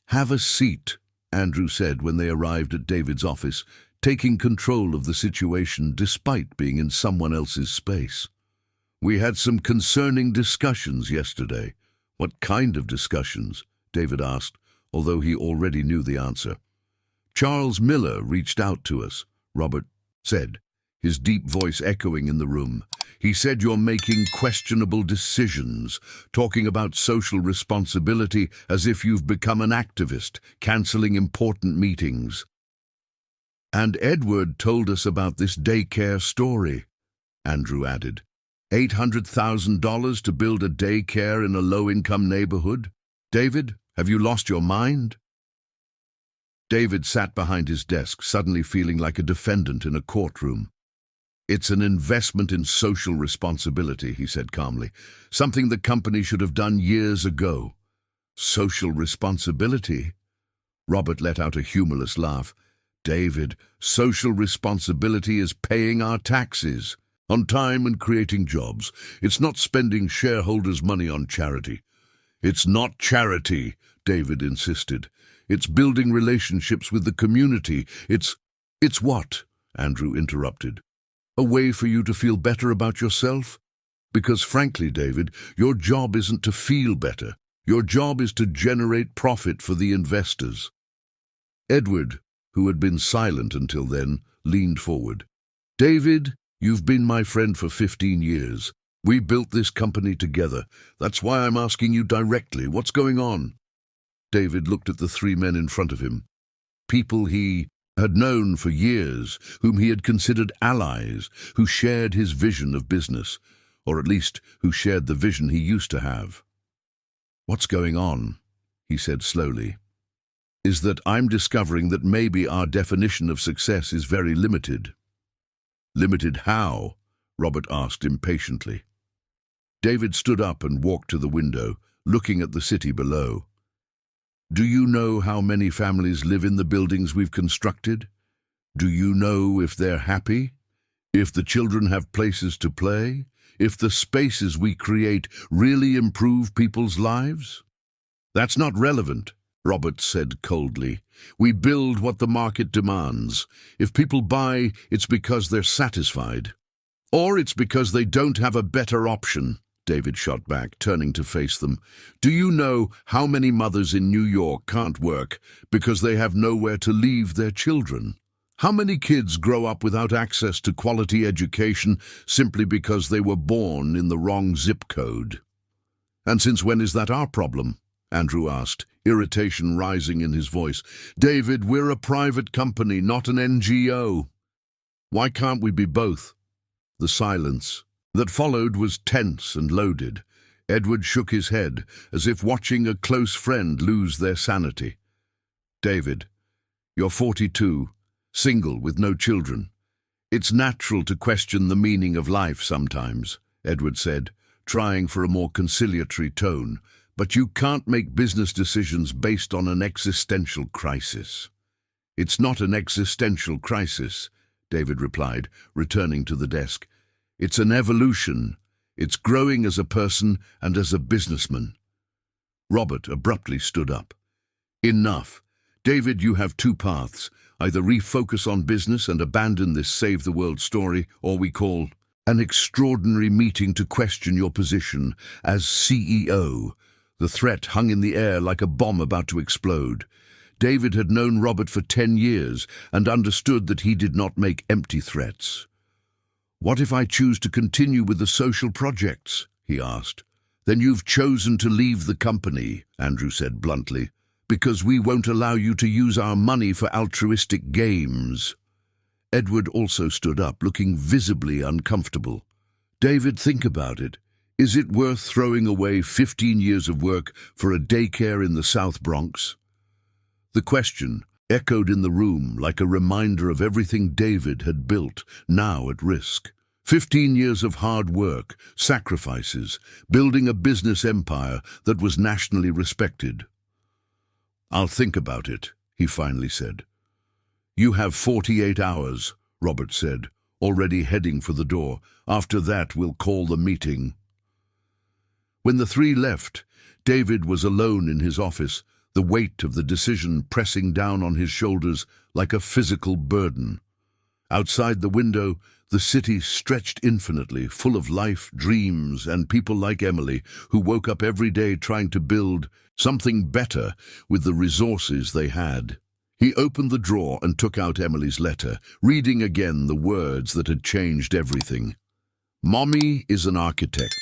"Have a seat," Andrew said when they arrived at David's office, taking control of the situation despite being in someone else's space. "We had some concerning discussions yesterday." "What kind of discussions?" David asked, although he already knew the answer. "Charles Miller reached out to us," Robert said, his deep voice echoing in the room. "He said you're making questionable decisions, talking about social responsibility as if you've become an activist, cancelling important meetings." "And Edward told us about this daycare story," Andrew added. $800,000 to build a daycare in a low-income neighborhood? David, have you lost your mind? David sat behind his desk, suddenly feeling like a defendant in a courtroom. "It's an investment in social responsibility," he said calmly. "Something the company should have done years ago." "Social responsibility?" Robert let out a humorless laugh. "David, social responsibility is paying our taxes on time and creating jobs. It's not spending shareholders' money on charity." "It's not charity," David insisted. "It's building relationships with the community. It's what?" Andrew interrupted. "A way for you to feel better about yourself? Because frankly, David, your job isn't to feel better. Your job is to generate profit for the investors." Edward, who had been silent until then, leaned forward. "David, you've been my friend for 15 years. We built this company together. That's why I'm asking you directly, what's going on?" David looked at the three men in front of him. People he had known for years, whom he had considered allies, who shared his vision of business, or at least who shared the vision he used to have. "What's going on," he said slowly, "is that I'm discovering that maybe our definition of success is very limited." "Limited how?" Robert asked impatiently. David stood up and walked to the window, looking at the city below. "Do you know how many families live in the buildings we've constructed? Do you know if they're happy? If the children have places to play? If the spaces we create really improve people's lives?" "That's not relevant," Robert said coldly. "We build what the market demands. If people buy, it's because they're satisfied. Or it's because they don't have a better option," David shot back, turning to face them. "Do you know how many mothers in New York can't work because they have nowhere to leave their children? How many kids grow up without access to quality education simply because they were born in the wrong zip code?" "And since when is that our problem?" Andrew asked, irritation rising in his voice. "David, we're a private company, not an NGO. Why can't we be both?" The silence that followed was tense and loaded. Edward shook his head, as if watching a close friend lose their sanity. "David, you're 42, single with no children. It's natural to question the meaning of life sometimes," Edward said, trying for a more conciliatory tone. "But you can't make business decisions based on an existential crisis." "It's not an existential crisis," David replied, returning to the desk. "It's an evolution. It's growing as a person and as a businessman." Robert abruptly stood up. "Enough. David, you have two paths. Either refocus on business and abandon this save-the-world story, or we call an extraordinary meeting to question your position as CEO." The threat hung in the air like a bomb about to explode. David had known Robert for 10 years and understood that he did not make empty threats. "What if I choose to continue with the social projects?" he asked. "Then you've chosen to leave the company," Andrew said bluntly, "because we won't allow you to use our money for altruistic games." Edward also stood up, looking visibly uncomfortable. "David, think about it. Is it worth throwing away 15 years of work for a daycare in the South Bronx?" The question echoed in the room like a reminder of everything David had built, now at risk. 15 years of hard work, sacrifices, building a business empire that was nationally respected. "I'll think about it," he finally said. "You have 48 hours," Robert said, already heading for the door. "After that, we'll call the meeting." When the three left, David was alone in his office, the weight of the decision pressing down on his shoulders like a physical burden. Outside the window, the city stretched infinitely, full of life, dreams, and people like Emily, who woke up every day trying to build something better with the resources they had. He opened the drawer and took out Emily's letter, reading again the words that had changed everything. "Mommy is an architect.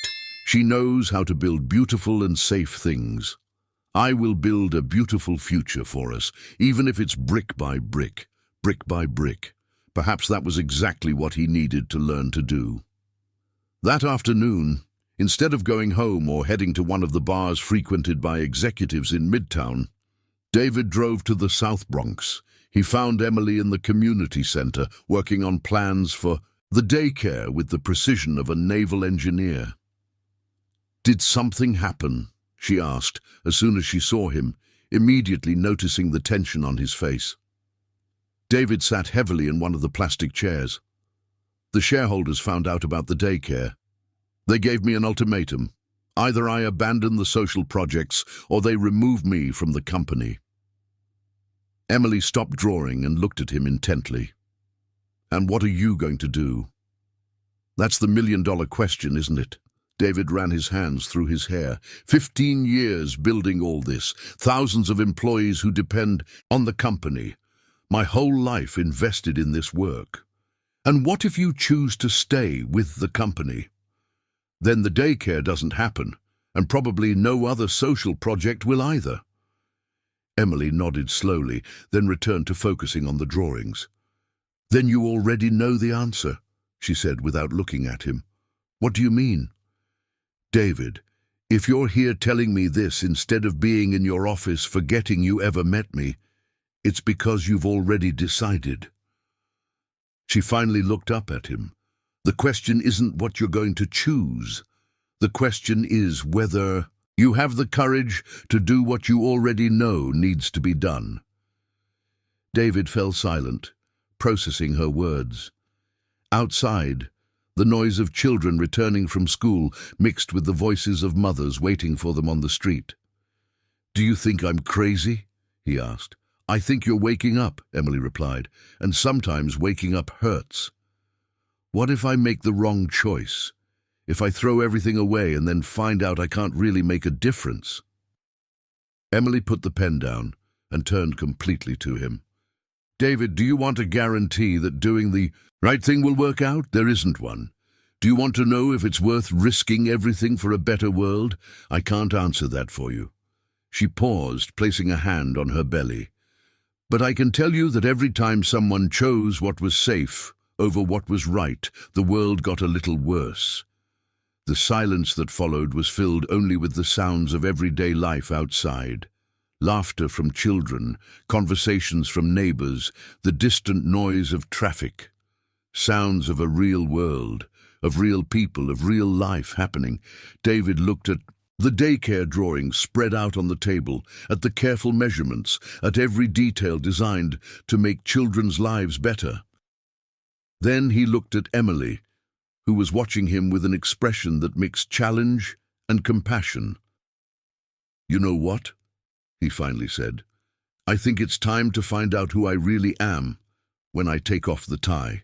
She knows how to build beautiful and safe things. I will build a beautiful future for us, even if it's brick by brick, brick by brick." Perhaps that was exactly what he needed to learn to do. That afternoon, instead of going home or heading to one of the bars frequented by executives in Midtown, David drove to the South Bronx. He found Emily in the community center, working on plans for the daycare with the precision of a naval engineer. "Did something happen?" she asked as soon as she saw him, immediately noticing the tension on his face. David sat heavily in one of the plastic chairs. "The shareholders found out about the daycare. They gave me an ultimatum. Either I abandon the social projects or they remove me from the company." Emily stopped drawing and looked at him intently. "And what are you going to do?" "That's the million-dollar question, isn't it?" David ran his hands through his hair. 15 years building all this, thousands of employees who depend on the company. My whole life invested in this work. And what if you choose to stay with the company? Then the daycare doesn't happen, and probably no other social project will either. Emily nodded slowly, then returned to focusing on the drawings. "Then you already know the answer," she said without looking at him. "What do you mean?" "David, if you're here telling me this instead of being in your office forgetting you ever met me, it's because you've already decided." She finally looked up at him. "The question isn't what you're going to choose. The question is whether you have the courage to do what you already know needs to be done." David fell silent, processing her words. Outside, the noise of children returning from school mixed with the voices of mothers waiting for them on the street. "Do you think I'm crazy?" he asked. "I think you're waking up," Emily replied, "and sometimes waking up hurts. What if I make the wrong choice? If I throw everything away and then find out I can't really make a difference?" Emily put the pen down and turned completely to him. "David, do you want a guarantee that doing the right thing will work out? There isn't one. Do you want to know if it's worth risking everything for a better world? I can't answer that for you." She paused, placing a hand on her belly. "But I can tell you that every time someone chose what was safe over what was right, the world got a little worse." The silence that followed was filled only with the sounds of everyday life outside. Laughter from children, conversations from neighbors, the distant noise of traffic. Sounds of a real world, of real people, of real life happening. David looked at the daycare drawings spread out on the table, at the careful measurements, at every detail designed to make children's lives better. Then he looked at Emily, who was watching him with an expression that mixed challenge and compassion. "You know what?" he finally said. "I think it's time to find out who I really am when I take off the tie."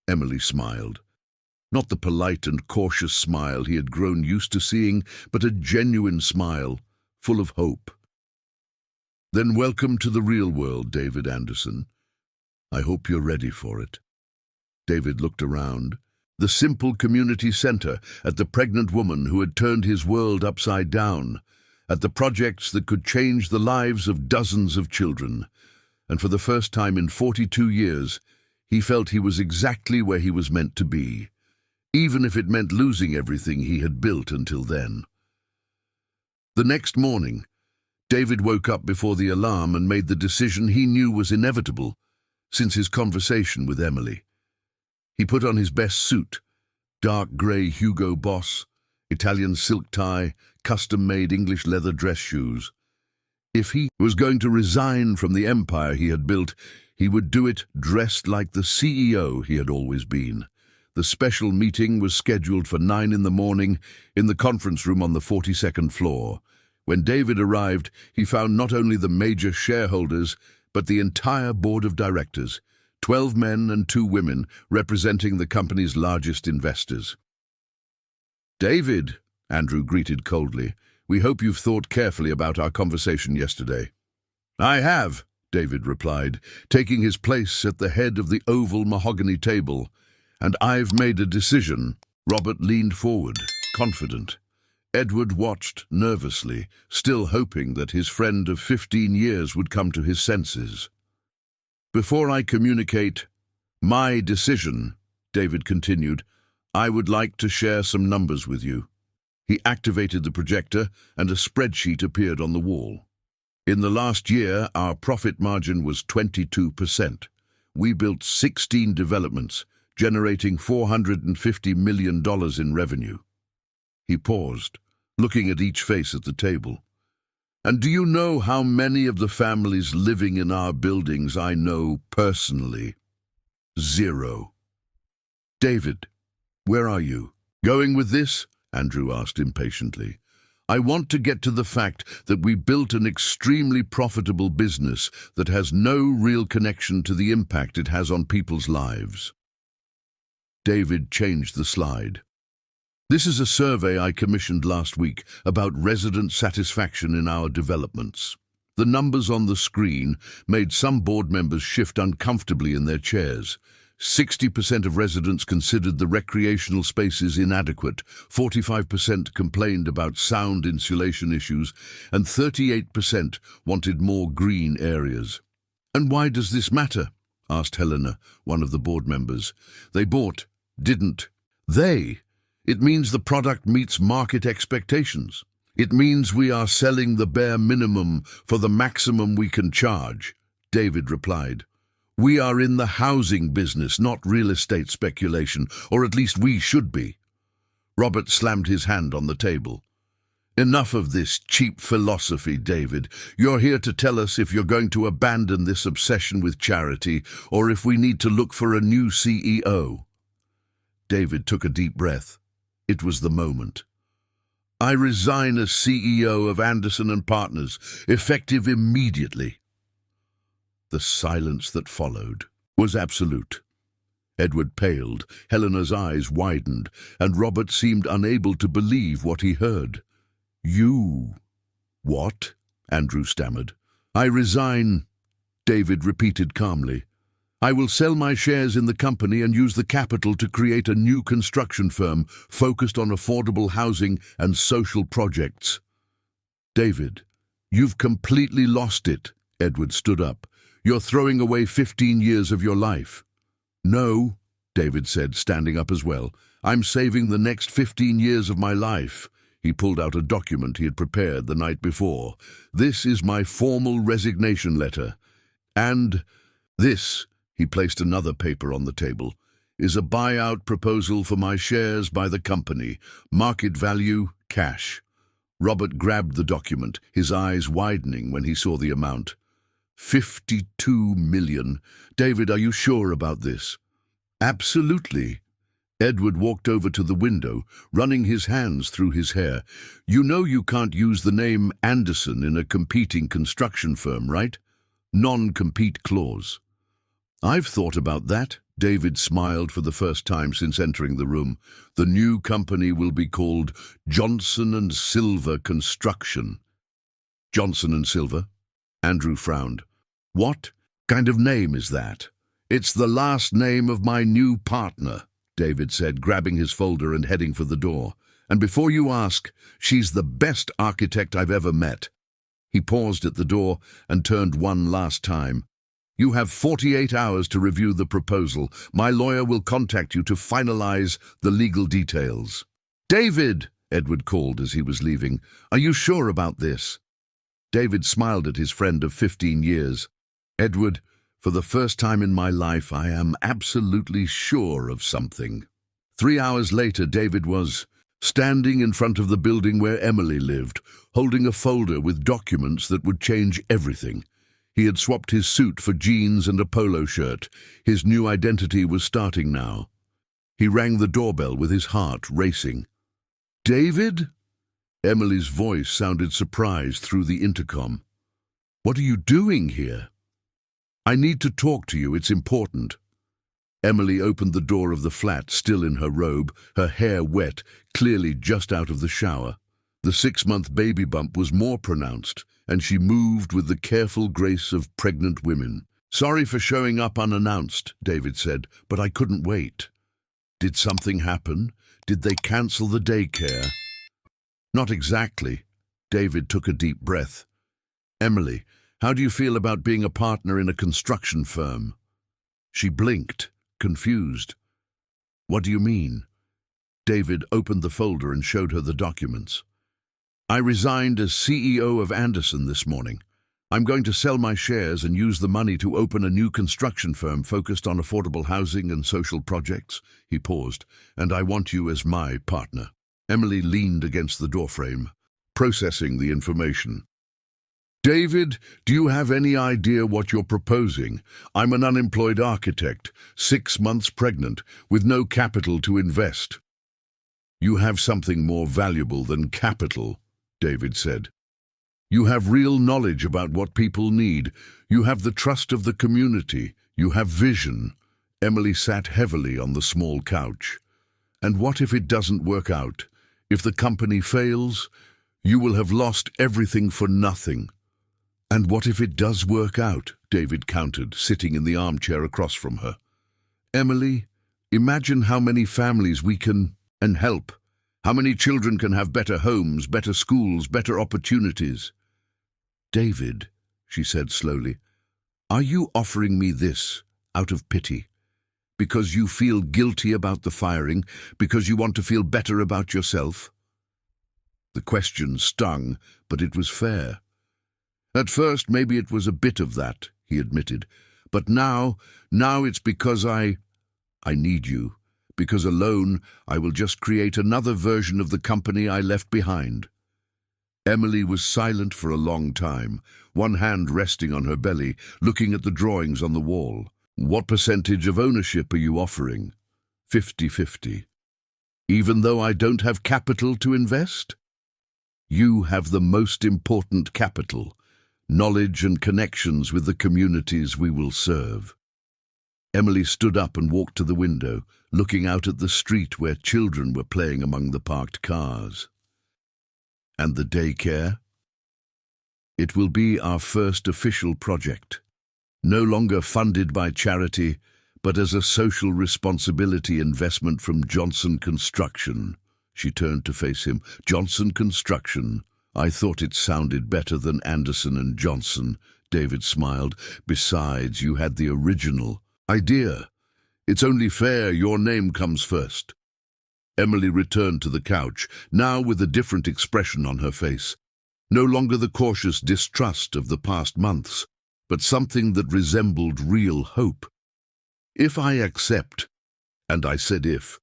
Emily smiled. Not the polite and cautious smile he had grown used to seeing, but a genuine smile, full of hope. "Then welcome to the real world, David Anderson. I hope you're ready for it." David looked around. The simple community center, at the pregnant woman who had turned his world upside down, at the projects that could change the lives of dozens of children. And for the first time in 42 years, he felt he was exactly where he was meant to be, even if it meant losing everything he had built until then. The next morning, David woke up before the alarm and made the decision he knew was inevitable since his conversation with Emily. He put on his best suit, dark grey Hugo Boss, Italian silk tie, custom-made English leather dress shoes. If he was going to resign from the empire he had built, he would do it dressed like the CEO he had always been. The special meeting was scheduled for 9 in the morning in the conference room on the 42nd floor. When David arrived, he found not only the major shareholders, but the entire board of directors, 12 men and 2 women representing the company's largest investors. "David," Andrew greeted coldly, "we hope you've thought carefully about our conversation yesterday." "I have," David replied, taking his place at the head of the oval mahogany table. "And I've made a decision." Robert leaned forward, confident. Edward watched nervously, still hoping that his friend of 15 years would come to his senses. "Before I communicate my decision," David continued, "I would like to share some numbers with you." He activated the projector, and a spreadsheet appeared on the wall. "In the last year, our profit margin was 22%. We built 16 developments, generating $450 million in revenue." He paused, looking at each face at the table. "And do you know how many of the families living in our buildings I know personally? 0. "David, where are you going with this?" Andrew asked impatiently. "I want to get to the fact that we built an extremely profitable business that has no real connection to the impact it has on people's lives." David changed the slide. "This is a survey I commissioned last week about resident satisfaction in our developments." The numbers on the screen made some board members shift uncomfortably in their chairs. 60% of residents considered the recreational spaces inadequate, 45% complained about sound insulation issues, and 38% wanted more green areas. "And why does this matter?" asked Helena, one of the board members. "They bought, didn't they? It means the product meets market expectations. It means we are selling the bare minimum for the maximum we can charge," David replied. "We are in the housing business, not real estate speculation, or at least we should be." Robert slammed his hand on the table. "Enough of this cheap philosophy, David. You're here to tell us if you're going to abandon this obsession with charity, or if we need to look for a new CEO. David took a deep breath. It was the moment. "I resign as CEO of Anderson & Partners, effective immediately." The silence that followed was absolute. Edward paled, Helena's eyes widened, and Robert seemed unable to believe what he heard. "You... what?" Andrew stammered. "I resign," David repeated calmly. "I will sell my shares in the company and use the capital to create a new construction firm focused on affordable housing and social projects." "David, you've completely lost it." Edward stood up. "You're throwing away 15 years of your life." "No," David said, standing up as well. "I'm saving the next 15 years of my life." He pulled out a document he had prepared the night before. "This is my formal resignation letter. And this," he placed another paper on the table, "is a buyout proposal for my shares by the company. Market value, cash." Robert grabbed the document, his eyes widening when he saw the amount. 52 million. "David, are you sure about this?" "Absolutely." Edward walked over to the window, running his hands through his hair. "You know you can't use the name Anderson in a competing construction firm, right? Non-compete clause." "I've thought about that." David smiled for the first time since entering the room. "The new company will be called Johnson & Silver Construction." "Johnson & Silver?" Andrew frowned. "What kind of name is that?" "It's the last name of my new partner," David said, grabbing his folder and heading for the door. "And before you ask, she's the best architect I've ever met." He paused at the door and turned one last time. "You have 48 hours to review the proposal. My lawyer will contact you to finalize the legal details." "David," Edward called as he was leaving, "are you sure about this?" David smiled at his friend of 15 years. "Edward, for the first time in my life, I am absolutely sure of something." 3 hours later, David was standing in front of the building where Emily lived, holding a folder with documents that would change everything. He had swapped his suit for jeans and a polo shirt. His new identity was starting now. He rang the doorbell with his heart racing. "David?" Emily's voice sounded surprised through the intercom. "What are you doing here?" "I need to talk to you, it's important." Emily opened the door of the flat, still in her robe, her hair wet, clearly just out of the shower. The 6-month baby bump was more pronounced, and she moved with the careful grace of pregnant women. "Sorry for showing up unannounced," David said, "but I couldn't wait." "Did something happen? Did they cancel the daycare?" "Not exactly." David took a deep breath. "Emily, how do you feel about being a partner in a construction firm?" She blinked, confused. "What do you mean?" David opened the folder and showed her the documents. "I resigned as CEO of Anderson this morning. I'm going to sell my shares and use the money to open a new construction firm focused on affordable housing and social projects." He paused. "And I want you as my partner." Emily leaned against the doorframe, processing the information. "David, do you have any idea what you're proposing? I'm an unemployed architect, 6 months pregnant, with no capital to invest." "You have something more valuable than capital," David said. "You have real knowledge about what people need. You have the trust of the community. You have vision." Emily sat heavily on the small couch. "And what if it doesn't work out? If the company fails, you will have lost everything for nothing." "And what if it does work out?" David countered, sitting in the armchair across from her. "Emily, imagine how many families we can help. How many children can have better homes, better schools, better opportunities." "David," she said slowly, "are you offering me this out of pity? Because you feel guilty about the firing? Because you want to feel better about yourself?" The question stung, but it was fair. "At first, maybe it was a bit of that," he admitted. "But now it's because I need you. Because alone, I will just create another version of the company I left behind." Emily was silent for a long time, one hand resting on her belly, looking at the drawings on the wall. "What percentage of ownership are you offering?" 50-50. "Even though I don't have capital to invest?" "You have the most important capital, knowledge and connections with the communities we will serve." Emily stood up and walked to the window, looking out at the street where children were playing among the parked cars. "And the daycare?" "It will be our first official project. No longer funded by charity, but as a social responsibility investment from Johnson Construction." She turned to face him. "Johnson Construction. I thought it sounded better than Anderson and Johnson." David smiled. "Besides, you had the original idea. It's only fair your name comes first." Emily returned to the couch, now with a different expression on her face. No longer the cautious distrust of the past months, but something that resembled real hope. "If I accept," and I said if,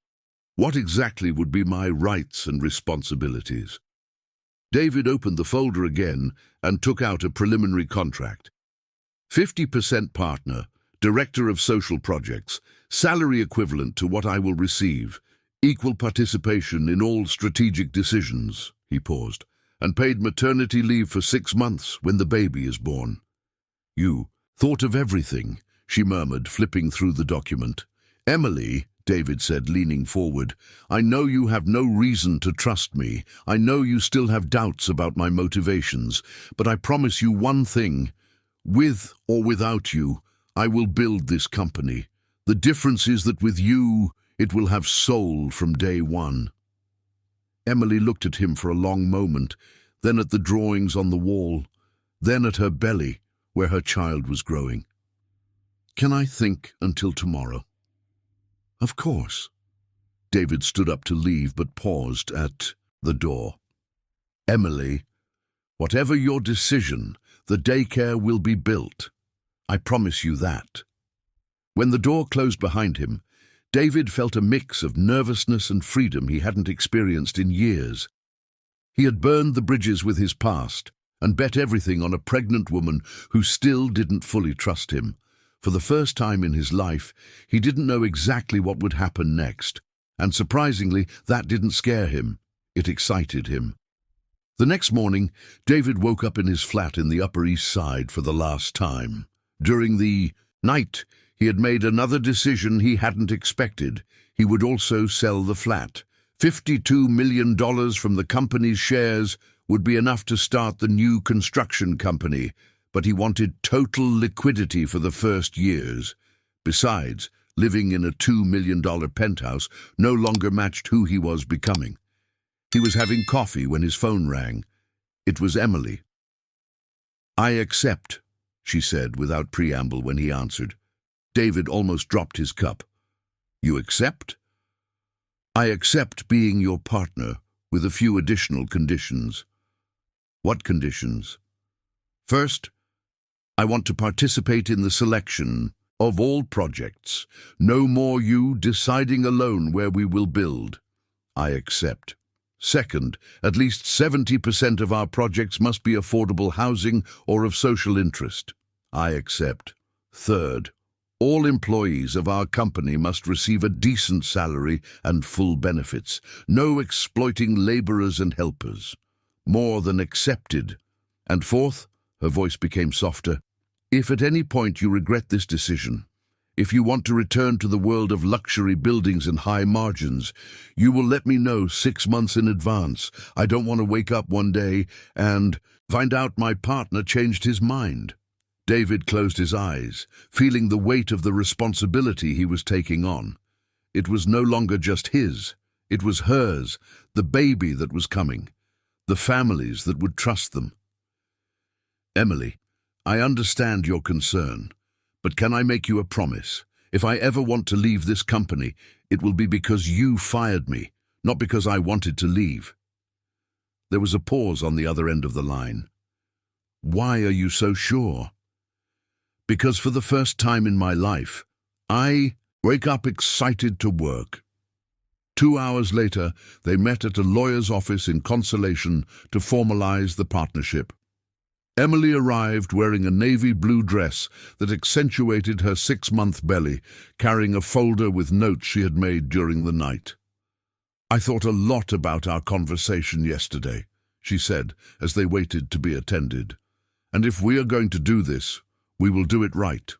"what exactly would be my rights and responsibilities?" David opened the folder again and took out a preliminary contract. 50% partner, Director of Social Projects, salary equivalent to what I will receive, equal participation in all strategic decisions." He paused. "And paid maternity leave for 6 months when the baby is born." "You thought of everything," she murmured, flipping through the document. "Emily," David said, leaning forward, "I know you have no reason to trust me. I know you still have doubts about my motivations, but I promise you one thing. With or without you, I will build this company. The difference is that with you, it will have soul from day one." Emily looked at him for a long moment, then at the drawings on the wall, then at her belly, where her child was growing. "Can I think until tomorrow?" "Of course." David stood up to leave, but paused at the door. "Emily, whatever your decision, the daycare will be built. I promise you that." When the door closed behind him, David felt a mix of nervousness and freedom he hadn't experienced in years. He had burned the bridges with his past and bet everything on a pregnant woman who still didn't fully trust him. For the first time in his life, he didn't know exactly what would happen next, and surprisingly, that didn't scare him. It excited him. The next morning, David woke up in his flat in the Upper East Side for the last time. During the night, he had made another decision he hadn't expected. He would also sell the flat. $52 million from the company's shares would be enough to start the new construction company, but he wanted total liquidity for the first years. Besides, living in a $2 million penthouse no longer matched who he was becoming. He was having coffee when his phone rang. It was Emily. "I accept," she said without preamble when he answered. David almost dropped his cup. "You accept?" "I accept being your partner, with a few additional conditions." "What conditions?" "First, I want to participate in the selection of all projects. No more you deciding alone where we will build." "I accept." "Second, at least 70% of our projects must be affordable housing or of social interest." "I accept." "Third, all employees of our company must receive a decent salary and full benefits. No exploiting laborers and helpers." "More than accepted." "And fourth," her voice became softer, "if at any point you regret this decision, if you want to return to the world of luxury buildings and high margins, you will let me know 6 months in advance. I don't want to wake up one day and find out my partner changed his mind." David closed his eyes, feeling the weight of the responsibility he was taking on. It was no longer just his, it was hers, the baby that was coming, the families that would trust them. "Emily, I understand your concern, but can I make you a promise? If I ever want to leave this company, it will be because you fired me, not because I wanted to leave." There was a pause on the other end of the line. "Why are you so sure?" "Because for the first time in my life, I wake up excited to work." 2 hours later, they met at a lawyer's office in Consolation to formalize the partnership. Emily arrived wearing a navy blue dress that accentuated her 6-month belly, carrying a folder with notes she had made during the night. "I thought a lot about our conversation yesterday," she said as they waited to be attended. "And if we are going to do this, we will do it right."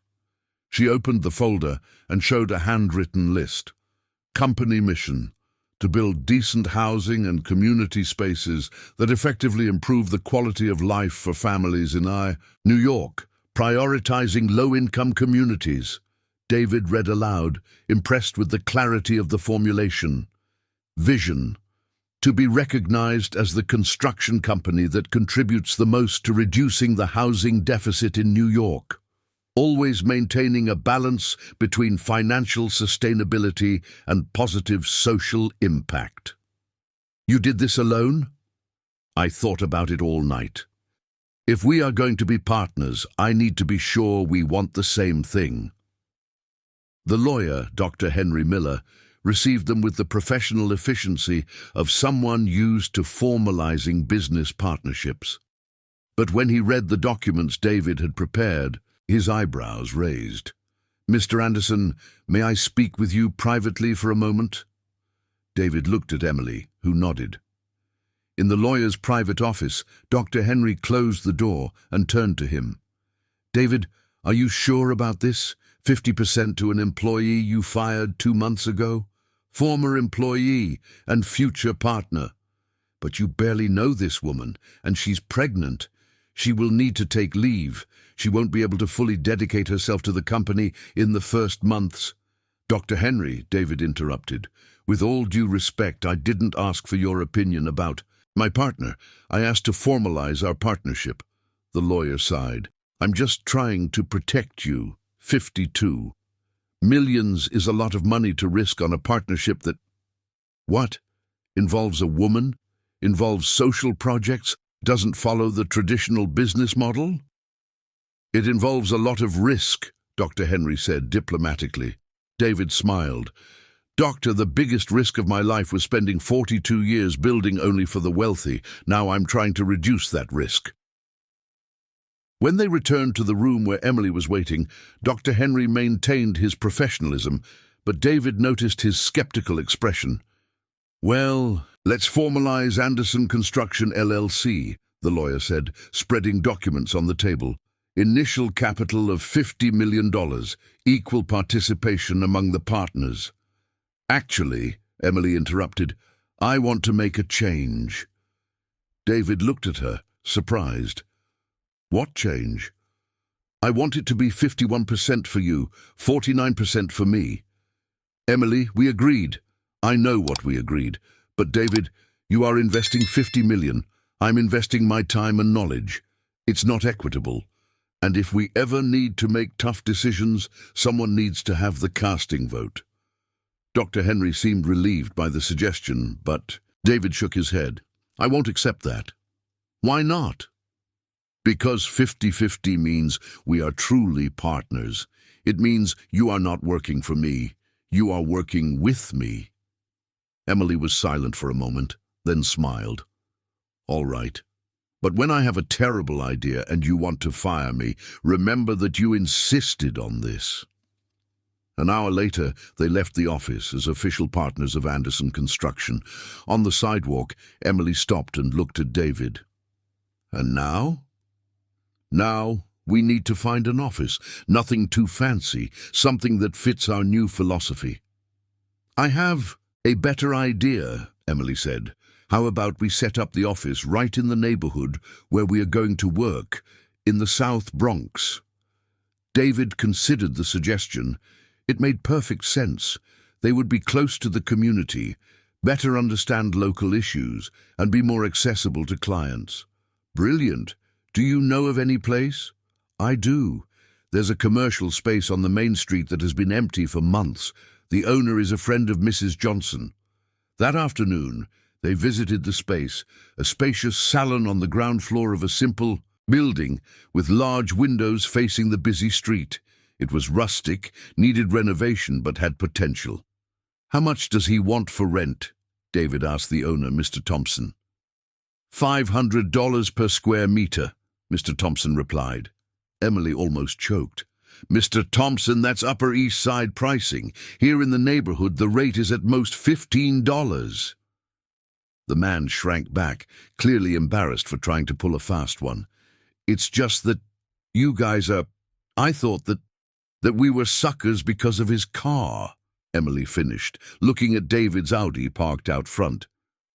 She opened the folder and showed a handwritten list. Company mission: to build decent housing and community spaces that effectively improve the quality of life for families in New York, prioritizing low-income communities. David read aloud, impressed with the clarity of the formulation. Vision: to be recognized as the construction company that contributes the most to reducing the housing deficit in New York, always maintaining a balance between financial sustainability and positive social impact. "You did this alone?" "I thought about it all night. If we are going to be partners, I need to be sure we want the same thing." The lawyer, Dr. Henry Miller, received them with the professional efficiency of someone used to formalizing business partnerships. But when he read the documents David had prepared, his eyebrows raised. "Mr. Anderson, may I speak with you privately for a moment?" David looked at Emily, who nodded. In the lawyer's private office, Dr. Henry closed the door and turned to him. "David, are you sure about this? 50% to an employee you fired 2 months ago? Former employee and future partner. But you barely know this woman, and she's pregnant. She will need to take leave. She won't be able to fully dedicate herself to the company in the first months." "Dr. Henry," David interrupted, "with all due respect, I didn't ask for your opinion about my partner. I asked to formalize our partnership." The lawyer sighed. "I'm just trying to protect you." 52 millions is a lot of money to risk on a partnership that... What? Involves a woman? Involves social projects? Doesn't follow the traditional business model? "It involves a lot of risk," Dr. Henry said diplomatically. David smiled. Doctor, the biggest risk of my life was spending 42 years building only for the wealthy. Now I'm trying to reduce that risk. When they returned to the room where Emily was waiting, Dr. Henry maintained his professionalism, but David noticed his skeptical expression. Well, let's formalize Anderson Construction LLC, the lawyer said, spreading documents on the table. Initial capital of $50 million, equal participation among the partners. Actually, Emily interrupted, I want to make a change. David looked at her, surprised. What change? I want it to be 51% for you, 49% for me. Emily, we agreed. I know what we agreed. But David, you are investing $50 million. I'm investing my time and knowledge. It's not equitable. And if we ever need to make tough decisions, someone needs to have the casting vote. Dr. Henry seemed relieved by the suggestion, but David shook his head. I won't accept that. Why not? Because 50-50 means we are truly partners. It means you are not working for me. You are working with me. Emily was silent for a moment, then smiled. All right. But when I have a terrible idea and you want to fire me, remember that you insisted on this. An hour later, they left the office as official partners of Anderson Construction. On the sidewalk, Emily stopped and looked at David. And now? Now, we need to find an office, nothing too fancy, something that fits our new philosophy. I have a better idea, Emily said. How about we set up the office right in the neighborhood where we are going to work, in the South Bronx? David considered the suggestion. It made perfect sense. They would be close to the community, better understand local issues, and be more accessible to clients. Brilliant. Do you know of any place? I do. There's a commercial space on the main street that has been empty for months. The owner is a friend of Mrs. Johnson. That afternoon, they visited the space, a spacious salon on the ground floor of a simple building with large windows facing the busy street. It was rustic, needed renovation, but had potential. How much does he want for rent? David asked the owner, Mr. Thompson. $500 per square meter, Mr. Thompson replied. Emily almost choked. Mr. Thompson, that's Upper East Side pricing. Here in the neighborhood, the rate is at most $15. The man shrank back, clearly embarrassed for trying to pull a fast one. It's just that you guys are... I thought that we were suckers because of his car, Emily finished, looking at David's Audi parked out front.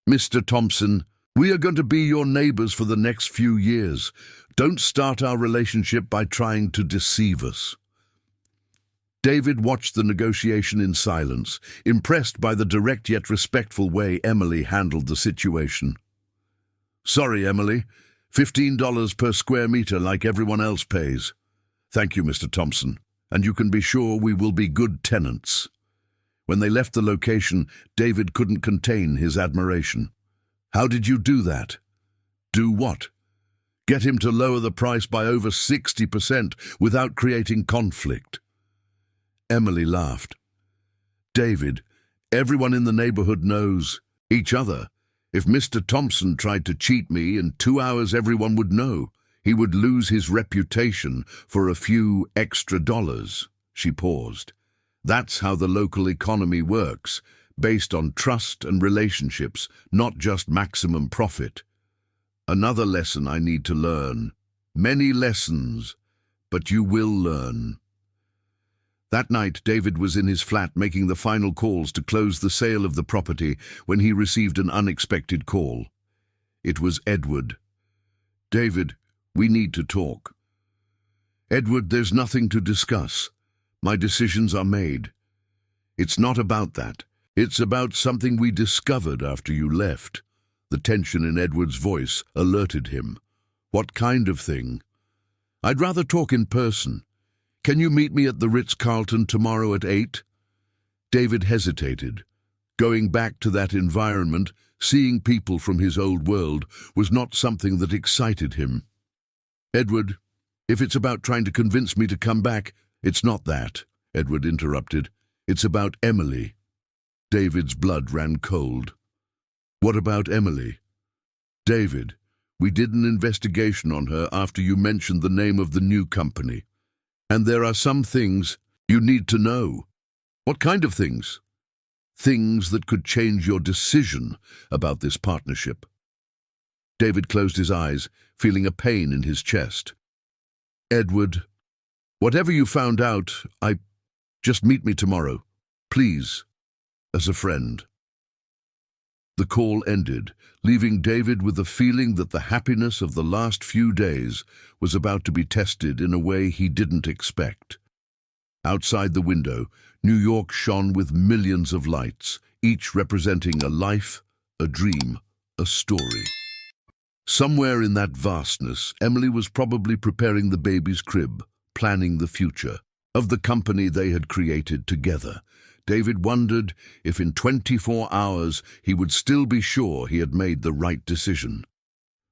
Mr. Thompson, we are going to be your neighbors for the next few years. Don't start our relationship by trying to deceive us. David watched the negotiation in silence, impressed by the direct yet respectful way Emily handled the situation. Sorry, Emily. $15 per square meter like everyone else pays. Thank you, Mr. Thompson, and you can be sure we will be good tenants. When they left the location, David couldn't contain his admiration. How did you do that? Do what? Get him to lower the price by over 60% without creating conflict. Emily laughed. David, everyone in the neighborhood knows each other. If Mr. Thompson tried to cheat me, in 2 hours everyone would know. He would lose his reputation for a few extra dollars. She paused. That's how the local economy works, based on trust and relationships, not just maximum profit. Another lesson I need to learn. Many lessons, but you will learn. That night, David was in his flat making the final calls to close the sale of the property when he received an unexpected call. It was Edward. David, we need to talk. Edward, there's nothing to discuss. My decisions are made. It's not about that. It's about something we discovered after you left. The tension in Edward's voice alerted him. What kind of thing? I'd rather talk in person. Can you meet me at the Ritz-Carlton tomorrow at 8? David hesitated. Going back to that environment, seeing people from his old world, was not something that excited him. Edward, if it's about trying to convince me to come back, it's not that, Edward interrupted. It's about Emily. David's blood ran cold. What about Emily? David, we did an investigation on her after you mentioned the name of the new company. And there are some things you need to know. What kind of things? Things that could change your decision about this partnership. David closed his eyes, feeling a pain in his chest. Edward, whatever you found out, just meet me tomorrow. Please, as a friend. The call ended, leaving David with the feeling that the happiness of the last few days was about to be tested in a way he didn't expect. Outside the window, New York shone with millions of lights, each representing a life, a dream, a story. Somewhere in that vastness, Emily was probably preparing the baby's crib, planning the future of the company they had created together. David wondered if in 24 hours he would still be sure he had made the right decision.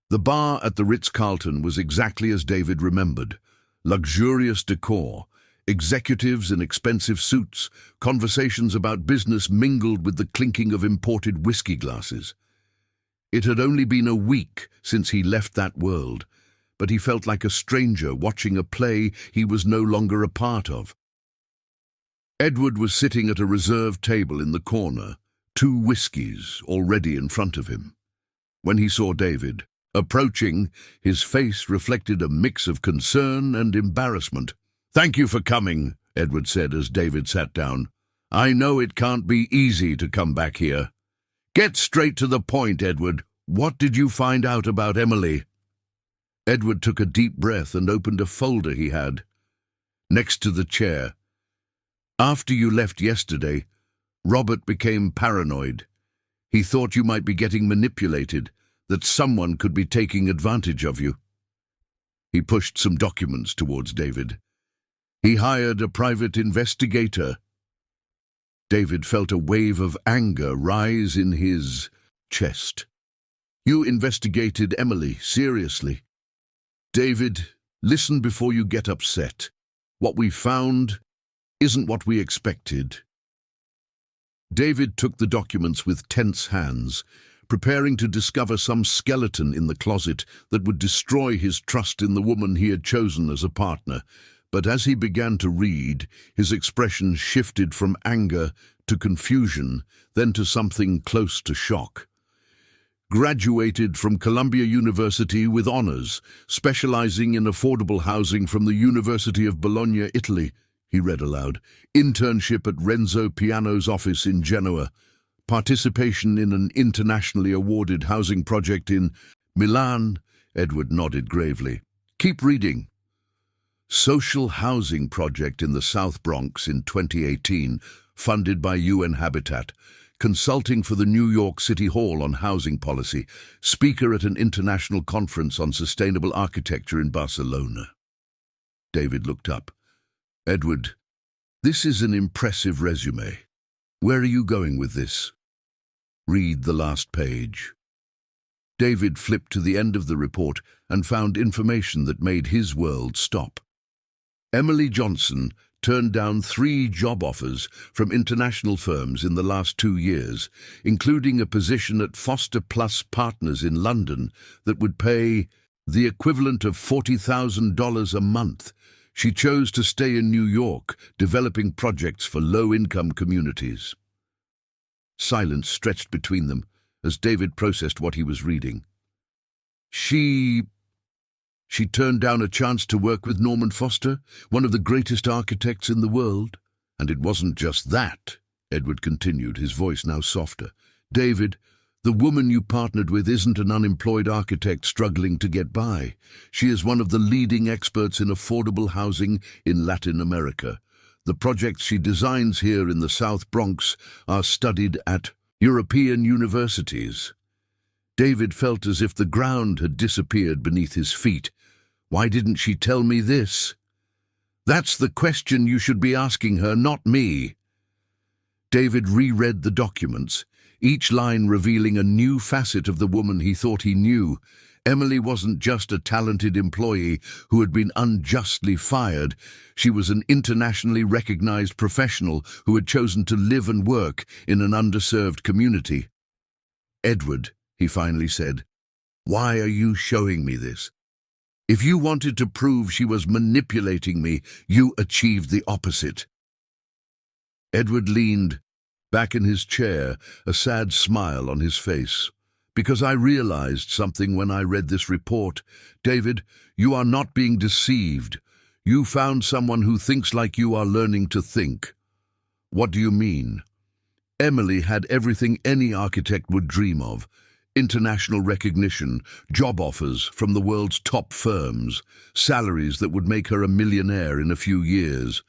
The bar at the Ritz-Carlton was exactly as David remembered. Luxurious decor, executives in expensive suits, conversations about business mingled with the clinking of imported whiskey glasses. It had only been a week since he left that world, but he felt like a stranger watching a play he was no longer a part of. Edward was sitting at a reserved table in the corner, 2 whiskies already in front of him. When he saw David approaching, his face reflected a mix of concern and embarrassment. "Thank you for coming," Edward said as David sat down. "I know it can't be easy to come back here." "Get straight to the point, Edward. What did you find out about Emily?" Edward took a deep breath and opened a folder he had next to the chair. "After you left yesterday, Robert became paranoid. He thought you might be getting manipulated, that someone could be taking advantage of you." He pushed some documents towards David. "He hired a private investigator." David felt a wave of anger rise in his chest. "You investigated Emily, seriously?" "David, listen before you get upset. What we found isn't what we expected." David took the documents with tense hands, preparing to discover some skeleton in the closet that would destroy his trust in the woman he had chosen as a partner. But as he began to read, his expression shifted from anger to confusion, then to something close to shock. "Graduated from Columbia University with honors, specializing in affordable housing from the University of Bologna, Italy," he read aloud. "Internship at Renzo Piano's office in Genoa. Participation in an internationally awarded housing project in Milan." Edward nodded gravely. "Keep reading." "Social housing project in the South Bronx in 2018, funded by UN Habitat. Consulting for the New York City Hall on housing policy. Speaker at an international conference on sustainable architecture in Barcelona." David looked up. "Edward, this is an impressive resume. Where are you going with this?" "Read the last page." David flipped to the end of the report and found information that made his world stop. Emily Johnson turned down 3 job offers from international firms in the last 2 years, including a position at Foster Plus Partners in London that would pay the equivalent of $40,000 a month. She chose to stay in New York, developing projects for low-income communities. Silence stretched between them as David processed what he was reading. She turned down a chance to work with Norman Foster, one of the greatest architects in the world. And it wasn't just that, Edward continued, his voice now softer. "David, the woman you partnered with isn't an unemployed architect struggling to get by. She is one of the leading experts in affordable housing in Latin America. The projects she designs here in the South Bronx are studied at European universities." David felt as if the ground had disappeared beneath his feet. Why didn't she tell me this? That's the question you should be asking her, not me. David reread the documents, each line revealing a new facet of the woman he thought he knew. Emily wasn't just a talented employee who had been unjustly fired. She was an internationally recognized professional who had chosen to live and work in an underserved community. "Edward," he finally said, "why are you showing me this? If you wanted to prove she was manipulating me, you achieved the opposite." Edward leaned back in his chair, a sad smile on his face. "Because I realized something when I read this report. David, you are not being deceived. You found someone who thinks like you are learning to think." "What do you mean?" Emily had everything any architect would dream of. International recognition, job offers from the world's top firms, salaries that would make her a millionaire in a few years.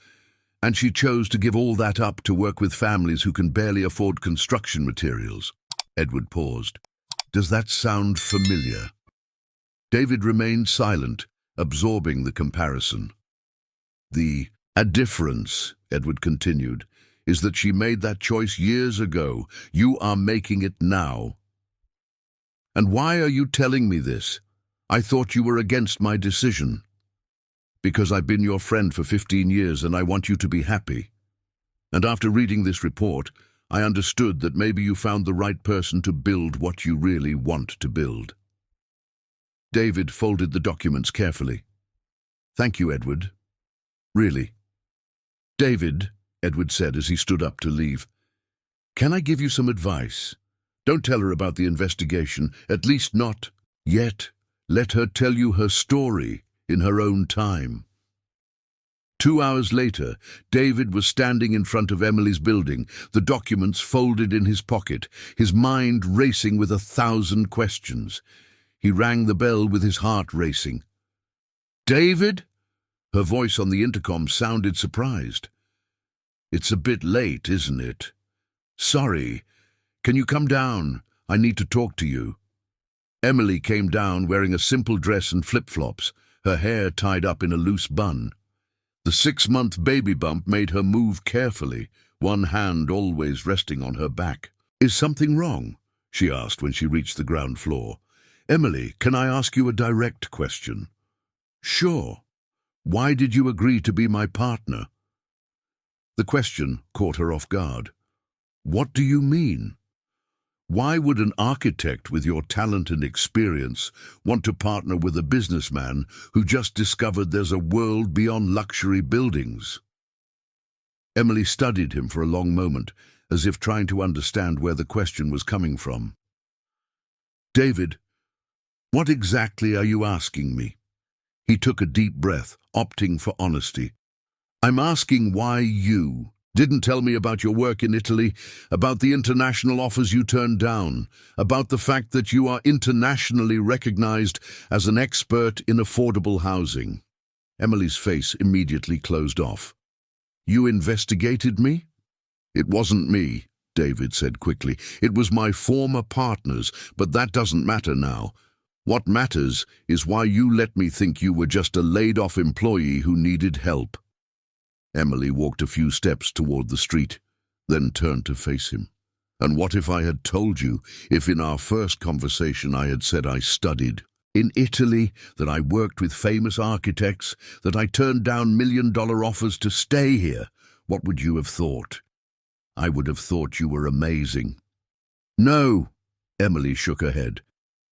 And she chose to give all that up to work with families who can barely afford construction materials. Edward paused. "Does that sound familiar?" David remained silent, absorbing the comparison. "A difference," Edward continued, "is that she made that choice years ago. You are making it now. And why are you telling me this? I thought you were against my decision." "Because I've been your friend for 15 years and I want you to be happy. And after reading this report, I understood that maybe you found the right person to build what you really want to build." David folded the documents carefully. "Thank you, Edward. Really." "David," Edward said as he stood up to leave, "can I give you some advice? Don't tell her about the investigation, at least not yet. Let her tell you her story in her own time." 2 hours later, David was standing in front of Emily's building, the documents folded in his pocket, his mind racing with 1,000 questions. He rang the bell with his heart racing. "David?" Her voice on the intercom sounded surprised. "It's a bit late, isn't it? Sorry. Can you come down? I need to talk to you." Emily came down wearing a simple dress and flip-flops, her hair tied up in a loose bun. The 6-month baby bump made her move carefully, one hand always resting on her back. "Is something wrong?" she asked when she reached the ground floor. "Emily, can I ask you a direct question?" "Sure. Why did you agree to be my partner?" The question caught her off guard. "What do you mean? Why would an architect with your talent and experience want to partner with a businessman who just discovered there's a world beyond luxury buildings?" Emily studied him for a long moment, as if trying to understand where the question was coming from. "David, what exactly are you asking me?" He took a deep breath, opting for honesty. "I'm asking why you didn't tell me about your work in Italy, about the international offers you turned down, about the fact that you are internationally recognized as an expert in affordable housing." Emily's face immediately closed off. "You investigated me?" "It wasn't me," David said quickly. "It was my former partners, but that doesn't matter now. What matters is why you let me think you were just a laid-off employee who needed help." Emily walked a few steps toward the street, then turned to face him. "And what if I had told you, if in our first conversation I had said I studied in Italy, that I worked with famous architects, that I turned down million-dollar offers to stay here? What would you have thought?" "I would have thought you were amazing." "No," Emily shook her head.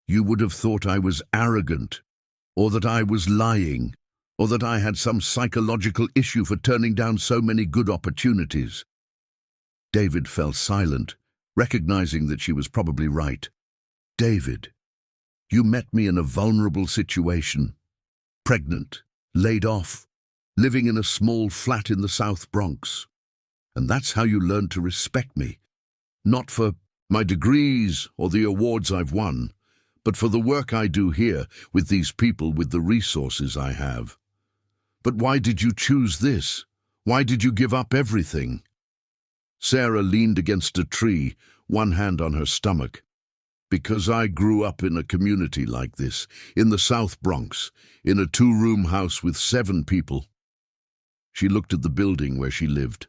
"You would have thought I was arrogant, or that I was lying, or that I had some psychological issue for turning down so many good opportunities." David fell silent, recognizing that she was probably right. "David, you met me in a vulnerable situation. Pregnant, laid off, living in a small flat in the South Bronx. And that's how you learned to respect me. Not for my degrees or the awards I've won, but for the work I do here with these people with the resources I have. But why did you choose this? Why did you give up everything?" Sarah leaned against a tree, one hand on her stomach. "Because I grew up in a community like this, in the South Bronx, in a 2-room house with 7 people. She looked at the building where she lived.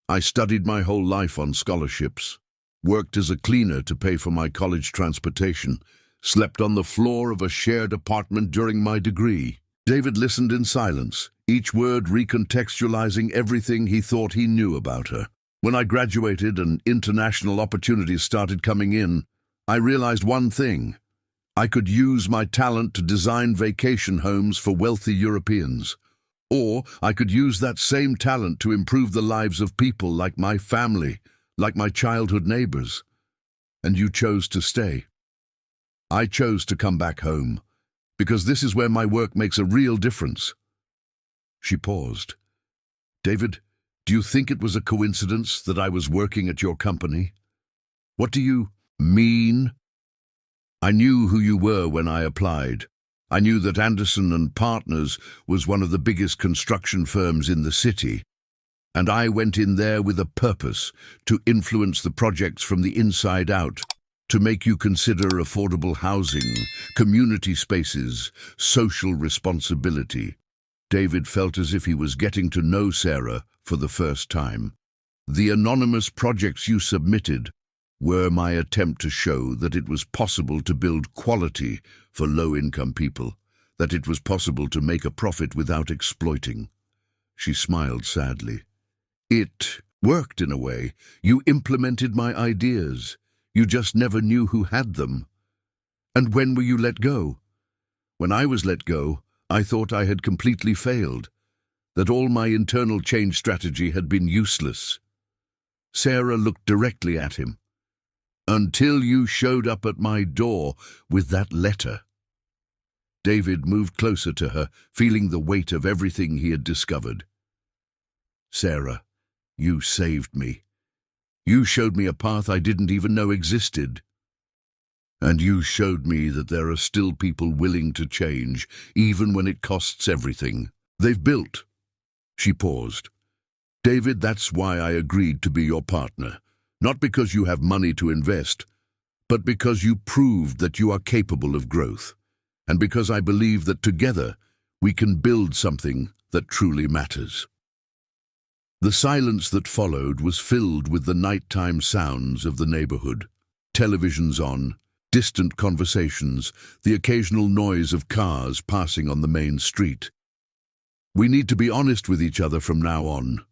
"I studied my whole life on scholarships, worked as a cleaner to pay for my college transportation, Slept on the floor of a shared apartment during my degree. David listened in silence, each word recontextualizing everything he thought he knew about her. When I graduated and international opportunities started coming in, I realized one thing. I could use my talent to design vacation homes for wealthy Europeans. Or I could use that same talent to improve the lives of people like my family, like my childhood neighbors. And you chose to stay. I chose to come back home, because this is where my work makes a real difference. She paused. David, do you think it was a coincidence that I was working at your company? What do you mean? I knew who you were when I applied. I knew that Anderson and Partners was one of the biggest construction firms in the city, and I went in there with a purpose, to influence the projects from the inside out, to make you consider affordable housing, community spaces, social responsibility. David felt as if he was getting to know Sarah for the first time. The anonymous projects you submitted were my attempt to show that it was possible to build quality for low-income people, that it was possible to make a profit without exploiting. She smiled sadly. It worked in a way. You implemented my ideas. You just never knew who had them. And when were you let go? When I was let go, I thought I had completely failed, that all my internal change strategy had been useless. Sarah looked directly at him. Until you showed up at my door with that letter. David moved closer to her, feeling the weight of everything he had discovered. Sarah, you saved me. You showed me a path I didn't even know existed. And you showed me that there are still people willing to change, even when it costs everything they've built. She paused. David, that's why I agreed to be your partner. Not because you have money to invest, but because you proved that you are capable of growth, and because I believe that together we can build something that truly matters. The silence that followed was filled with the nighttime sounds of the neighborhood. Televisions on, distant conversations, the occasional noise of cars passing on the main street. We need to be honest with each other from now on,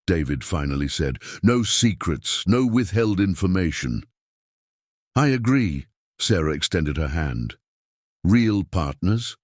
David finally said. No secrets, no withheld information. I agree, Sarah extended her hand. Real partners?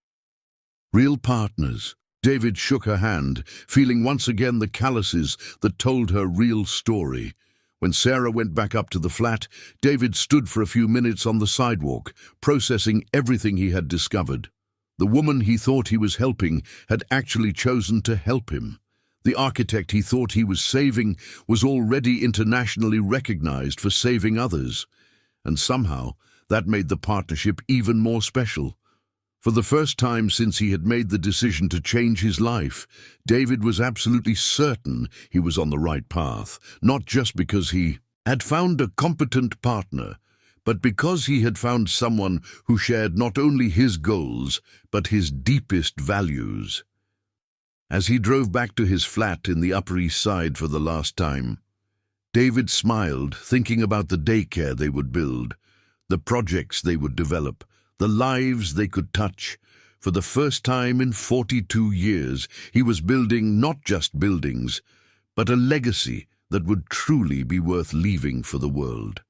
Real partners. David shook her hand, feeling once again the calluses that told her real story. When Sarah went back up to the flat, David stood for a few minutes on the sidewalk, processing everything he had discovered. The woman he thought he was helping had actually chosen to help him. The architect he thought he was saving was already internationally recognized for saving others. And somehow, that made the partnership even more special. For the first time since he had made the decision to change his life, David was absolutely certain he was on the right path, not just because he had found a competent partner, but because he had found someone who shared not only his goals, but his deepest values. As he drove back to his flat in the Upper East Side for the last time, David smiled, thinking about the daycare they would build, the projects they would develop, the lives they could touch. For the first time in 42 years, he was building not just buildings, but a legacy that would truly be worth leaving for the world.